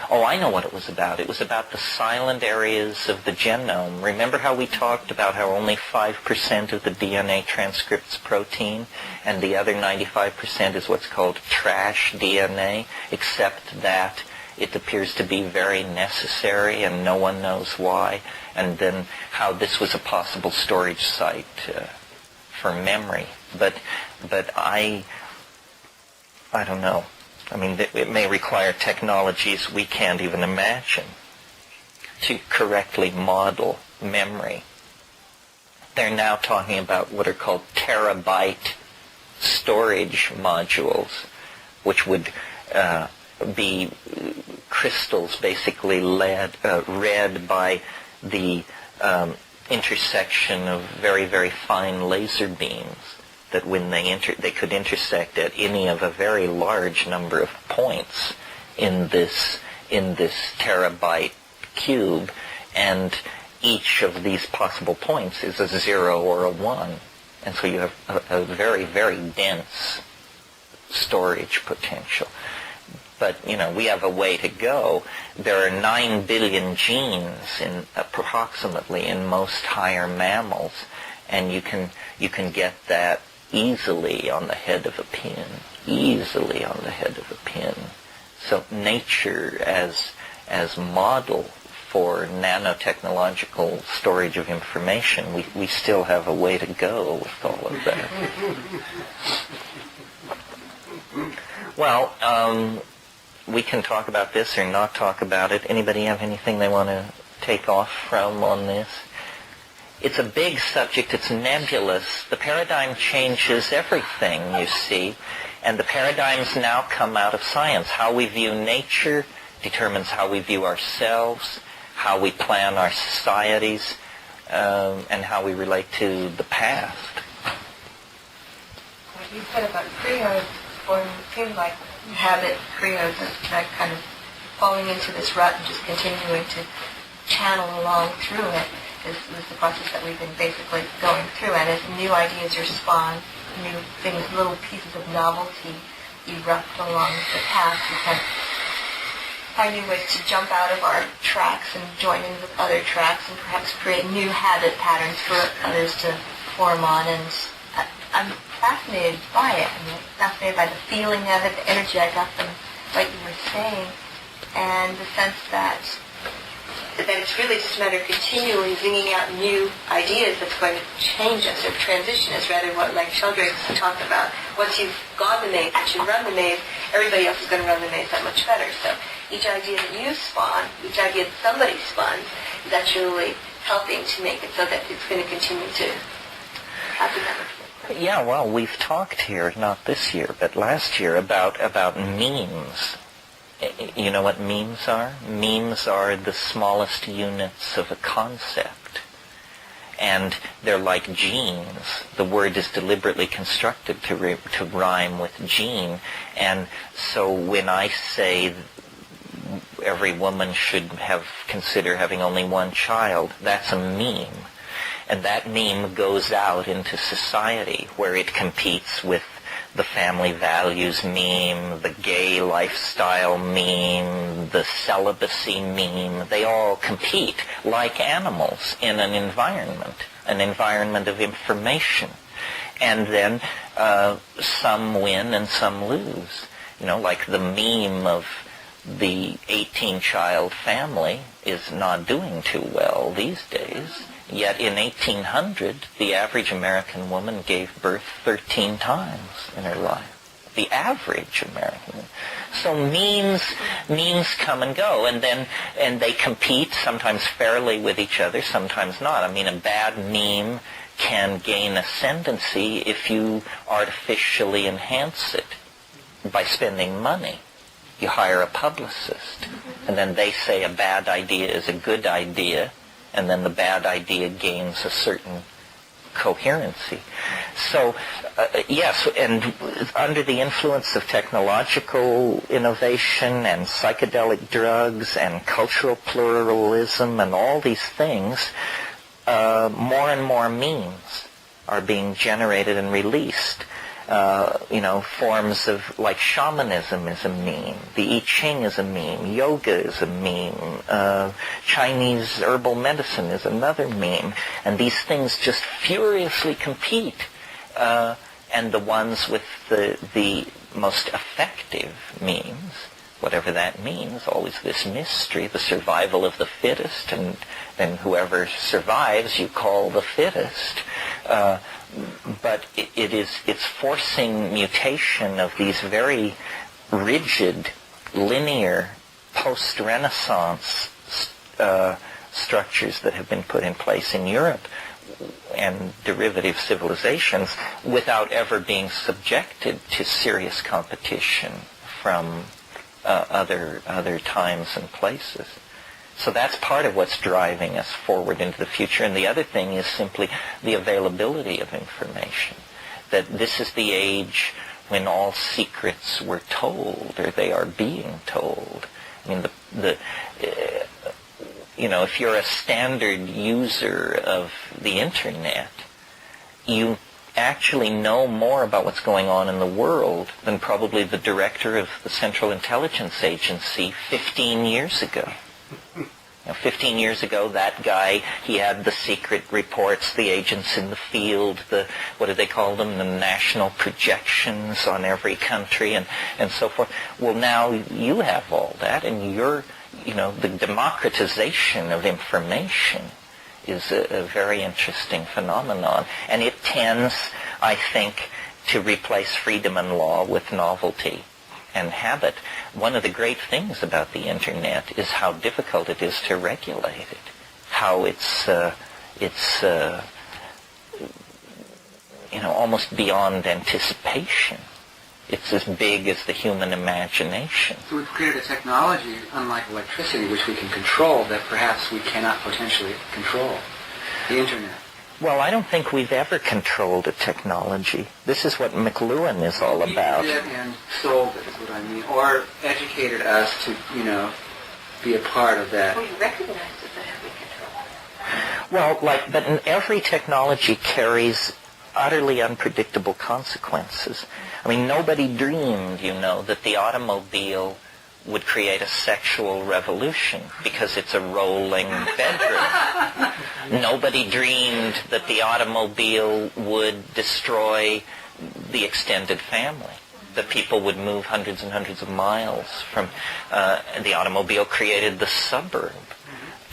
Oh, I know what it was about. It was about the silent areas of the genome. Remember how we talked about how only 5% of the DNA transcripts protein and the other 95% is what's called trash DNA, except that it appears to be very necessary and no one knows why, and then how this was a possible storage site for memory. But I don't know. It may require technologies we can't even imagine to correctly model memory. They're now talking about what are called terabyte storage modules, which would be crystals basically read by the intersection of very, very fine laser beams, that when they could intersect at any of a very large number of points in this terabyte cube, and each of these possible points is a 0 or a 1. And so you have a very, very dense storage potential. But, we have a way to go. There are 9 billion genes approximately in most higher mammals, and you can get that easily on the head of a pin. Easily on the head of a pin. So nature as model for nanotechnological storage of information, we still have a way to go with all of that. Well, we can talk about this or not talk about it. Anybody have anything they want to take off from on this? It's a big subject. It's nebulous. The paradigm changes everything, you see. And the paradigms now come out of science. How we view nature determines how we view ourselves, how we plan our societies, and how we relate to the past. What you said about trios seems like habit trios, that kind of falling into this rut and just continuing to channel along through it is the process that we've been basically going through. And as new ideas are spawned, new things, little pieces of novelty erupt along the path, we can find new ways to jump out of our tracks and join in with other tracks and perhaps create new habit patterns for others to form on. And I'm fascinated by it. I'm fascinated by the feeling of it, the energy I got from what you were saying, and the sense that it's really just a matter of continually bringing out new ideas that's going to change us or transition us, rather what, like Sheldrake talked about, once you've gone the maze, once you run the maze, everybody else is going to run the maze that much better. So each idea that you spawn, each idea that somebody spawns, is actually helping to make it so that it's going to continue to happen that much more. Yeah, well, we've talked here, not this year, but last year, about memes. You know what memes are? Memes are the smallest units of a concept. And they're like genes. The word is deliberately constructed to rhyme with gene. And so when I say every woman should consider having only one child, that's a meme. And that meme goes out into society where it competes with the family values meme, the gay lifestyle meme, the celibacy meme. They all compete like animals in an environment of information. And then some win and some lose. Like the meme of the 18-child family is not doing too well these days. Yet in 1800, the average American woman gave birth 13 times in her life. The average American. So memes come and go, and they compete, sometimes fairly with each other, sometimes not. I mean, a bad meme can gain ascendancy if you artificially enhance it by spending money. You hire a publicist, and then they say a bad idea is a good idea, and then the bad idea gains a certain coherency. So, yes, and under the influence of technological innovation and psychedelic drugs and cultural pluralism and all these things, more and more memes are being generated and released. Forms of, like shamanism is a meme, the I Ching is a meme, yoga is a meme, Chinese herbal medicine is another meme, and these things just furiously compete. And the ones with the most effective memes, whatever that means, always this mystery, the survival of the fittest, and then whoever survives you call the fittest. But it's forcing mutation of these very rigid, linear, post-Renaissance structures that have been put in place in Europe, and derivative civilizations without ever being subjected to serious competition from other times and places. So that's part of what's driving us forward into the future. And the other thing is simply the availability of information. That this is the age when all secrets were told, or they are being told. I mean, if you're a standard user of the internet, you actually know more about what's going on in the world than probably the director of the Central Intelligence Agency 15 years ago. 15 years ago, that guy, he had the secret reports, the agents in the field, what do they call them, the national projections on every country and so forth. Well, now you have all that, and the democratization of information is a very interesting phenomenon. And it tends, I think, to replace freedom and law with novelty and habit. One of the great things about the internet is how difficult it is to regulate it. How it's almost beyond anticipation. It's as big as the human imagination. So we've created a technology, unlike electricity, which we can control, that perhaps we cannot potentially control. The internet. Well, I don't think we've ever controlled a technology. This is what McLuhan is all about. Used it and sold it, is what I mean. Or educated us to, be a part of that. Well, you recognize it, but have we controlled it? Well, but every technology carries utterly unpredictable consequences. I mean, nobody dreamed, that the automobile would create a sexual revolution because it's a rolling bedroom. Nobody dreamed that the automobile would destroy the extended family. That people would move hundreds and hundreds of miles from... the automobile created the suburb.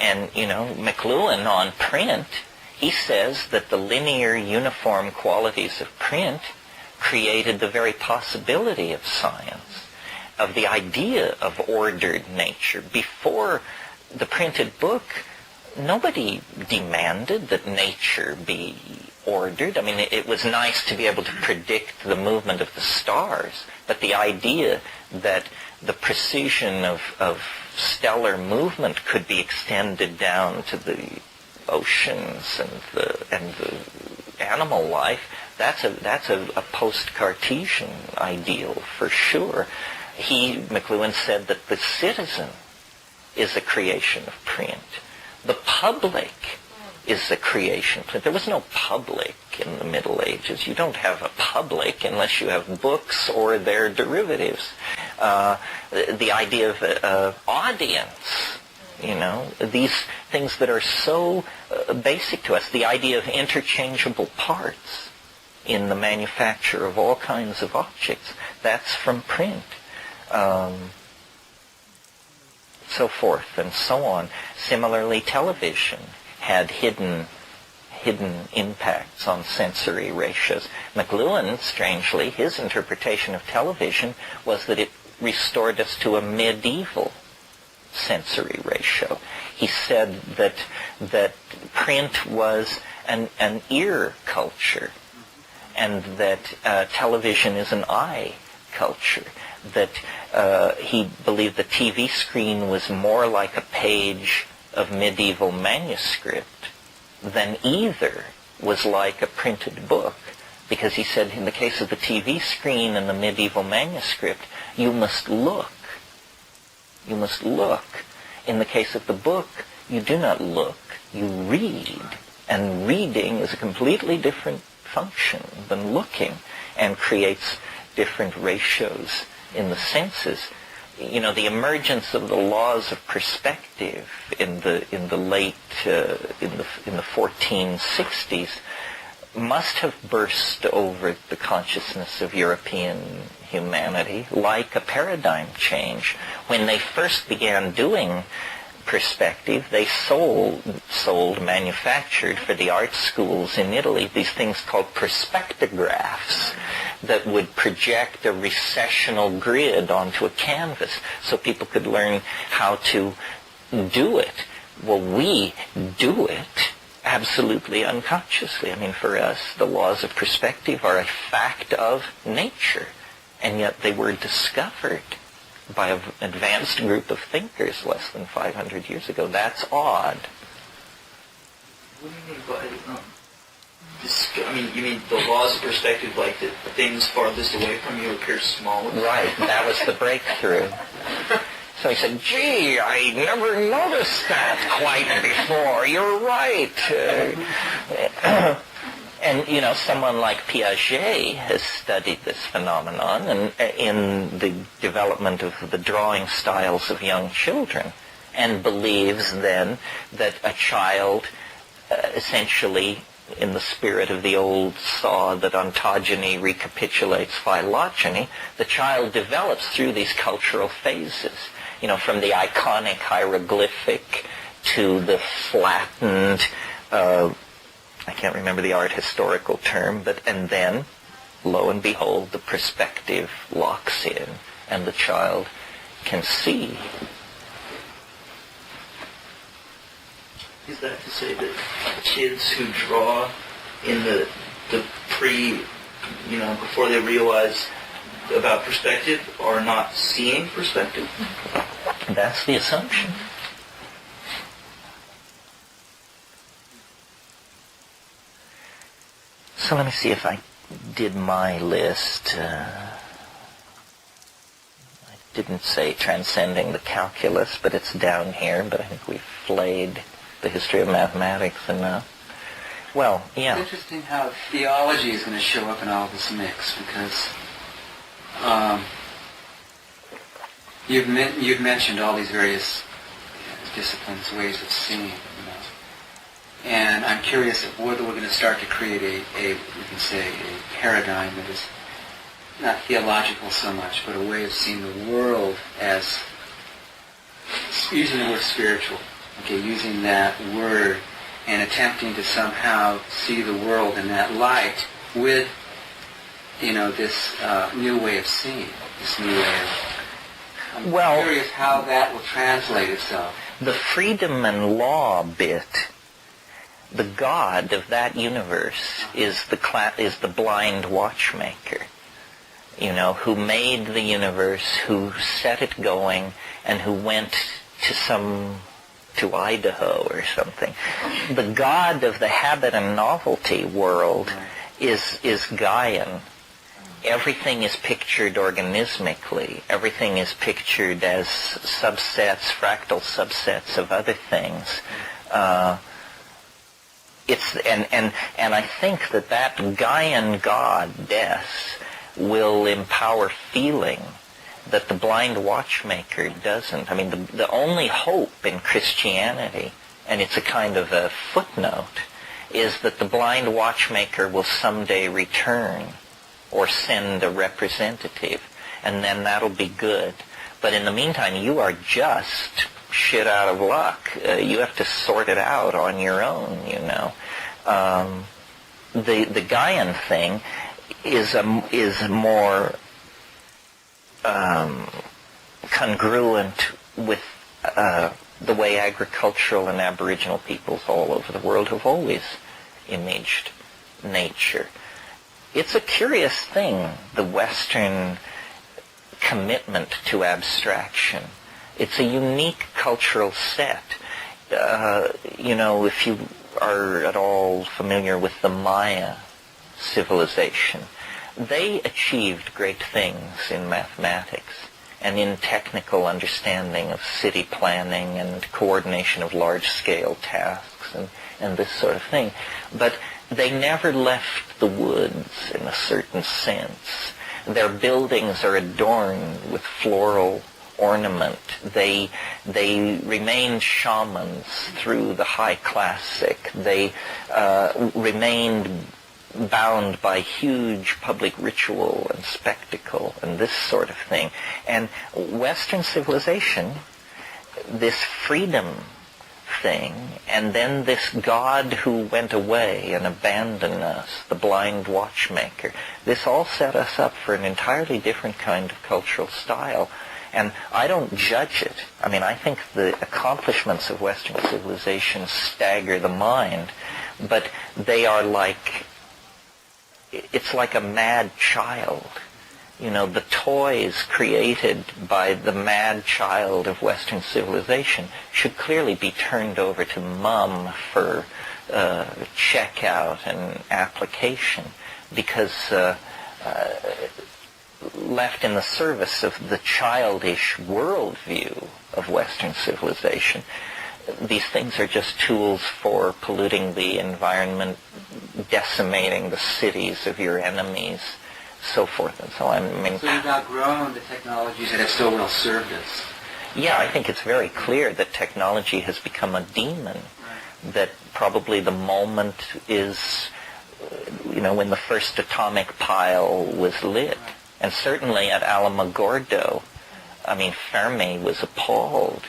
And, McLuhan on print, he says that the linear uniform qualities of print created the very possibility of science, of the idea of ordered nature. Before the printed book, nobody demanded that nature be ordered. I mean, it was nice to be able to predict the movement of the stars, but the idea that the precision of stellar movement could be extended down to the oceans and the animal life, that's a post-Cartesian ideal for sure. McLuhan said that the citizen is a creation of print. The public is a creation of print. There was no public in the Middle Ages. You don't have a public unless you have books or their derivatives. The idea of audience, these things that are so basic to us, the idea of interchangeable parts in the manufacture of all kinds of objects, that's from print. So forth and so on. Similarly, television had hidden impacts on sensory ratios. McLuhan, strangely, his interpretation of television was that it restored us to a medieval sensory ratio. He said that print was an ear culture, and that television is an eye culture. That he believed the TV screen was more like a page of medieval manuscript than either was like a printed book. Because he said in the case of the TV screen and the medieval manuscript, you must look. You must look. In the case of the book, you do not look. You read. And reading is a completely different function than looking, and creates different ratios in the senses. The emergence of the laws of perspective in the late in the 1460s must have burst over the consciousness of European humanity like a paradigm change. When they first began doing perspective, they manufactured for the art schools in Italy these things called perspectographs that would project a recessional grid onto a canvas so people could learn how to do it. Well, we do it absolutely unconsciously. I mean, for us, the laws of perspective are a fact of nature, and yet they were discovered by an advanced group of thinkers less than 500 years ago. That's odd. What do you mean by you mean the laws of perspective, like the things farthest away from you appear smaller? Right, that was the breakthrough. So he said, gee, I never noticed that quite before. You're right. And, someone like Piaget has studied this phenomenon and in the development of the drawing styles of young children, and believes then that a child essentially, in the spirit of the old saw that ontogeny recapitulates phylogeny, the child develops through these cultural phases, from the iconic hieroglyphic to the flattened, I can't remember the art historical term, and then, lo and behold, the perspective locks in, and the child can see. Is that to say that kids who draw in the before they realize about perspective are not seeing perspective? That's the assumption. So let me see if I did my list. I didn't say transcending the calculus, but it's down here, but I think we've flayed the history of mathematics enough. Well, yeah. It's interesting how theology is going to show up in all this mix, because you've mentioned all these various disciplines, ways of seeing, and I'm curious whether we're going to start to create a paradigm that is not theological so much, but a way of seeing the world as, using the word spiritual, using that word and attempting to somehow see the world in that light with, this new way of seeing, this new way of... I'm curious how that will translate itself. The freedom and law bit, the God of that universe is the blind watchmaker, who made the universe, who set it going, and who went to Idaho or something. The God of the habit and novelty world is Gaian. Everything is pictured organismically. Everything is pictured as subsets, fractal subsets of other things. And I think that Gaian goddess will empower feeling that the blind watchmaker doesn't. I mean, the only hope in Christianity, and it's a kind of a footnote, is that the blind watchmaker will someday return or send a representative, and then that'll be good. But in the meantime, you are just shit out of luck. You have to sort it out on your own, The Gaian thing is more congruent with the way agricultural and aboriginal peoples all over the world have always imaged nature. It's a curious thing, the Western commitment to abstraction. It's a unique cultural set. If you are at all familiar with the Maya civilization, they achieved great things in mathematics and in technical understanding of city planning and coordination of large-scale tasks and this sort of thing. But they never left the woods in a certain sense. Their buildings are adorned with floral ornament. They remained shamans through the high classic. They remained bound by huge public ritual and spectacle and this sort of thing. And Western civilization, this freedom thing, and then this God who went away and abandoned us, the blind watchmaker, this all set us up for an entirely different kind of cultural style. And I don't judge it. I mean, I think the accomplishments of Western civilization stagger the mind, but they are like, it's like a mad child. You know, the toys created by the mad child of Western civilization should clearly be turned over to Mum for checkout and application, because left in the service of the childish worldview of Western civilization, these things are just tools for polluting the environment, decimating the cities of your enemies, so forth and so on. I mean, So you've outgrown the technologies that have so well served us. yeah, I think it's very clear that technology has become a demon, that probably the moment is, when the first atomic pile was lit. And certainly at Alamogordo, I mean, Fermi was appalled.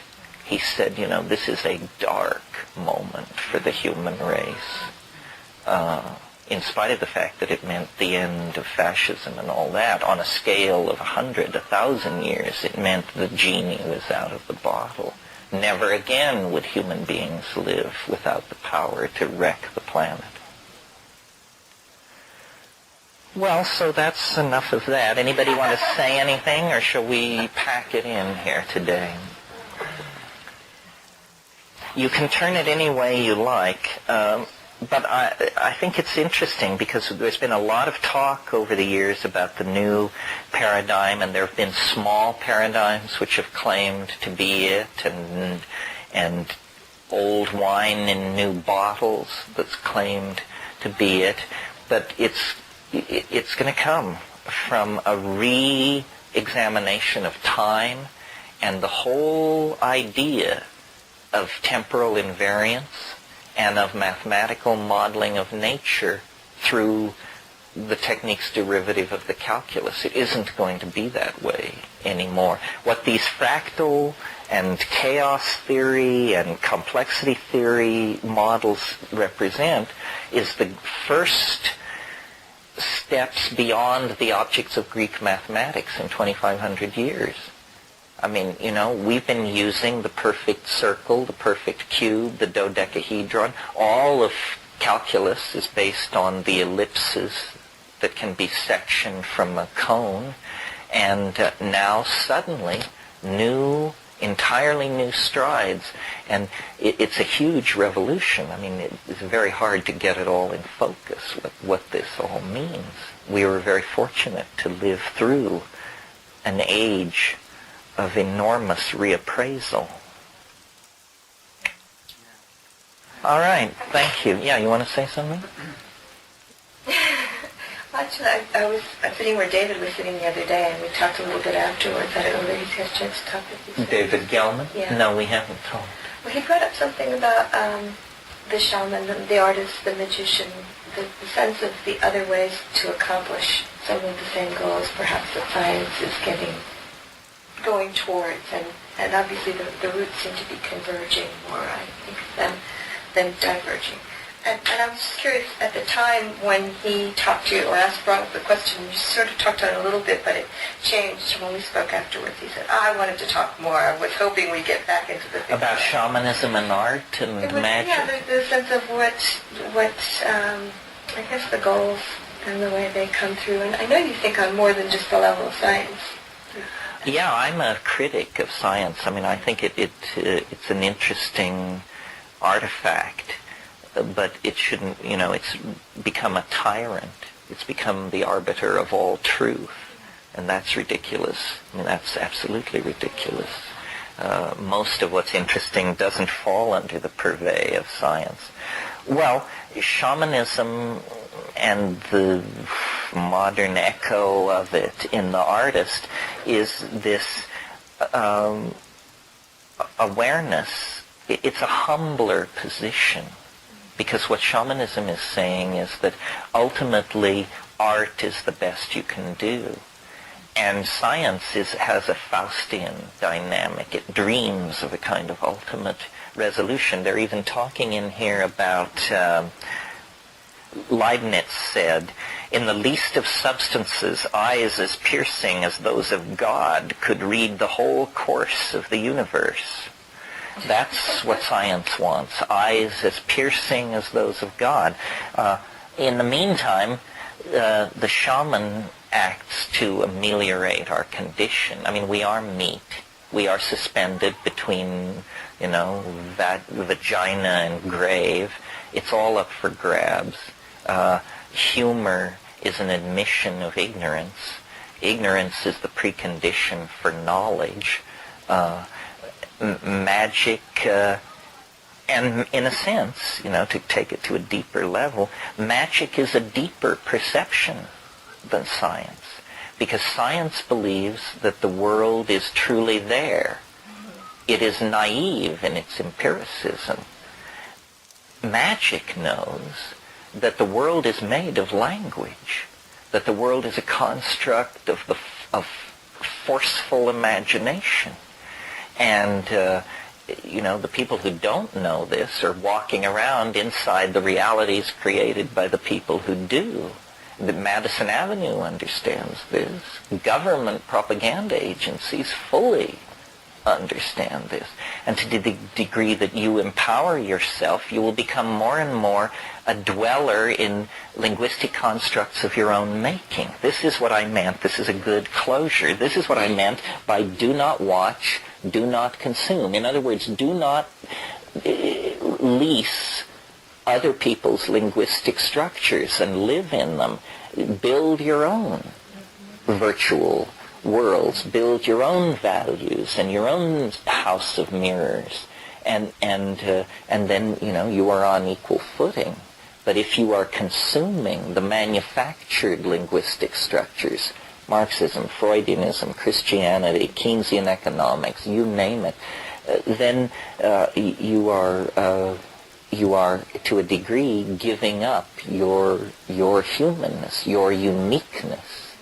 He said, this is a dark moment for the human race. In spite of the fact that it meant the end of fascism and all that, on a scale of 100, 1,000 years, it meant the genie was out of the bottle. Never again would human beings live without the power to wreck the planet. Well, so that's enough of that. Anybody want to say anything, or shall we pack it in here today? You can turn it any way you like, but I think it's interesting because there's been a lot of talk over the years about the new paradigm, and there have been small paradigms which have claimed to be it, and old wine in new bottles that's claimed to be it. But it's going to come from a re-examination of time and the whole idea of temporal invariance and of mathematical modeling of nature through the techniques derivative of the calculus. It isn't going to be that way anymore. What these fractal and chaos theory and complexity theory models represent is the first steps beyond the objects of Greek mathematics in 2,500 years. I mean, we've been using the perfect circle, the perfect cube, the dodecahedron. All of calculus is based on the ellipses that can be sectioned from a cone. And now suddenly, entirely new strides. And it's a huge revolution. I mean, it's very hard to get it all in focus, what this all means. We were very fortunate to live through an age of enormous reappraisal. All right, thank you. Yeah, you want to say something? Actually, I was sitting where David was sitting the other day, and we talked a little bit afterwards. I don't know whether he's had a chance to talk with you. David Gelman? Yeah. No, we haven't talked. Well, he brought up something about the shaman, the artist, the magician, the sense of the other ways to accomplish some of the same goals, perhaps that science is going towards, and obviously the roots seem to be converging more, I think, than diverging. And I was just curious, at the time when he talked to you, or brought up the question, you sort of talked on it a little bit, but it changed when we spoke afterwards. He said, I wanted to talk more. I was hoping we'd get back into the thing. About shamanism and art and magic? Yeah, the sense of what I guess the goals and the way they come through. And I know you think on more than just the level of science. Yeah, I'm a critic of science. I mean, I think it's an interesting artifact, but it shouldn't, it's become a tyrant. It's become the arbiter of all truth, and that's ridiculous. I mean, that's absolutely ridiculous. Most of what's interesting doesn't fall under the purvey of science. Well, shamanism and the modern echo of it in the artist is this awareness. It's a humbler position, because what shamanism is saying is that ultimately art is the best you can do. And science has a Faustian dynamic. It dreams of a kind of ultimate resolution. They're even talking in here about, Leibniz said, In the least of substances, eyes as piercing as those of God could read the whole course of the universe. That's what science wants, eyes as piercing as those of God. In the meantime, the shaman acts to ameliorate our condition. I mean, we are meat. We are suspended between, that vagina and grave. It's all up for grabs. Humor is an admission of ignorance. Ignorance is the precondition for knowledge. Magic, and in a sense, to take it to a deeper level, magic is a deeper perception than science, because science believes that the world is truly there. It is naive in its empiricism. Magic knows that the world is made of language, that the world is a construct of forceful imagination. And, the people who don't know this are walking around inside the realities created by the people who do. The Madison Avenue understands this. Government propaganda agencies fully understand this. And to the degree that you empower yourself, you will become more and more a dweller in linguistic constructs of your own making. This is what I meant. This is a good closure. This is what I meant by do not watch, do not consume. In other words, do not lease other people's linguistic structures and live in them. Build your own virtual worlds. Build your own values and your own house of mirrors. And then, you are on equal footing. But if you are consuming the manufactured linguistic structures, Marxism, Freudianism, Christianity, Keynesian economics, you name it, then you are to a degree giving up your humanness, your uniqueness.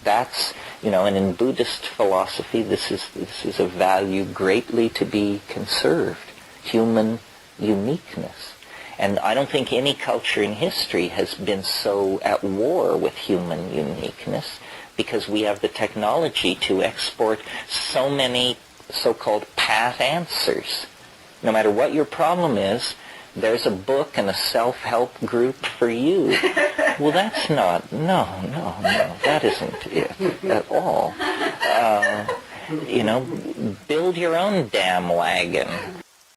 That's, and in Buddhist philosophy, this is a value greatly to be conserved, human uniqueness. And I don't think any culture in history has been so at war with human uniqueness, because we have the technology to export so many so-called pat answers. No matter what your problem is, there's a book and a self-help group for you. Well, that's not, no, that isn't it at all. Build your own damn wagon.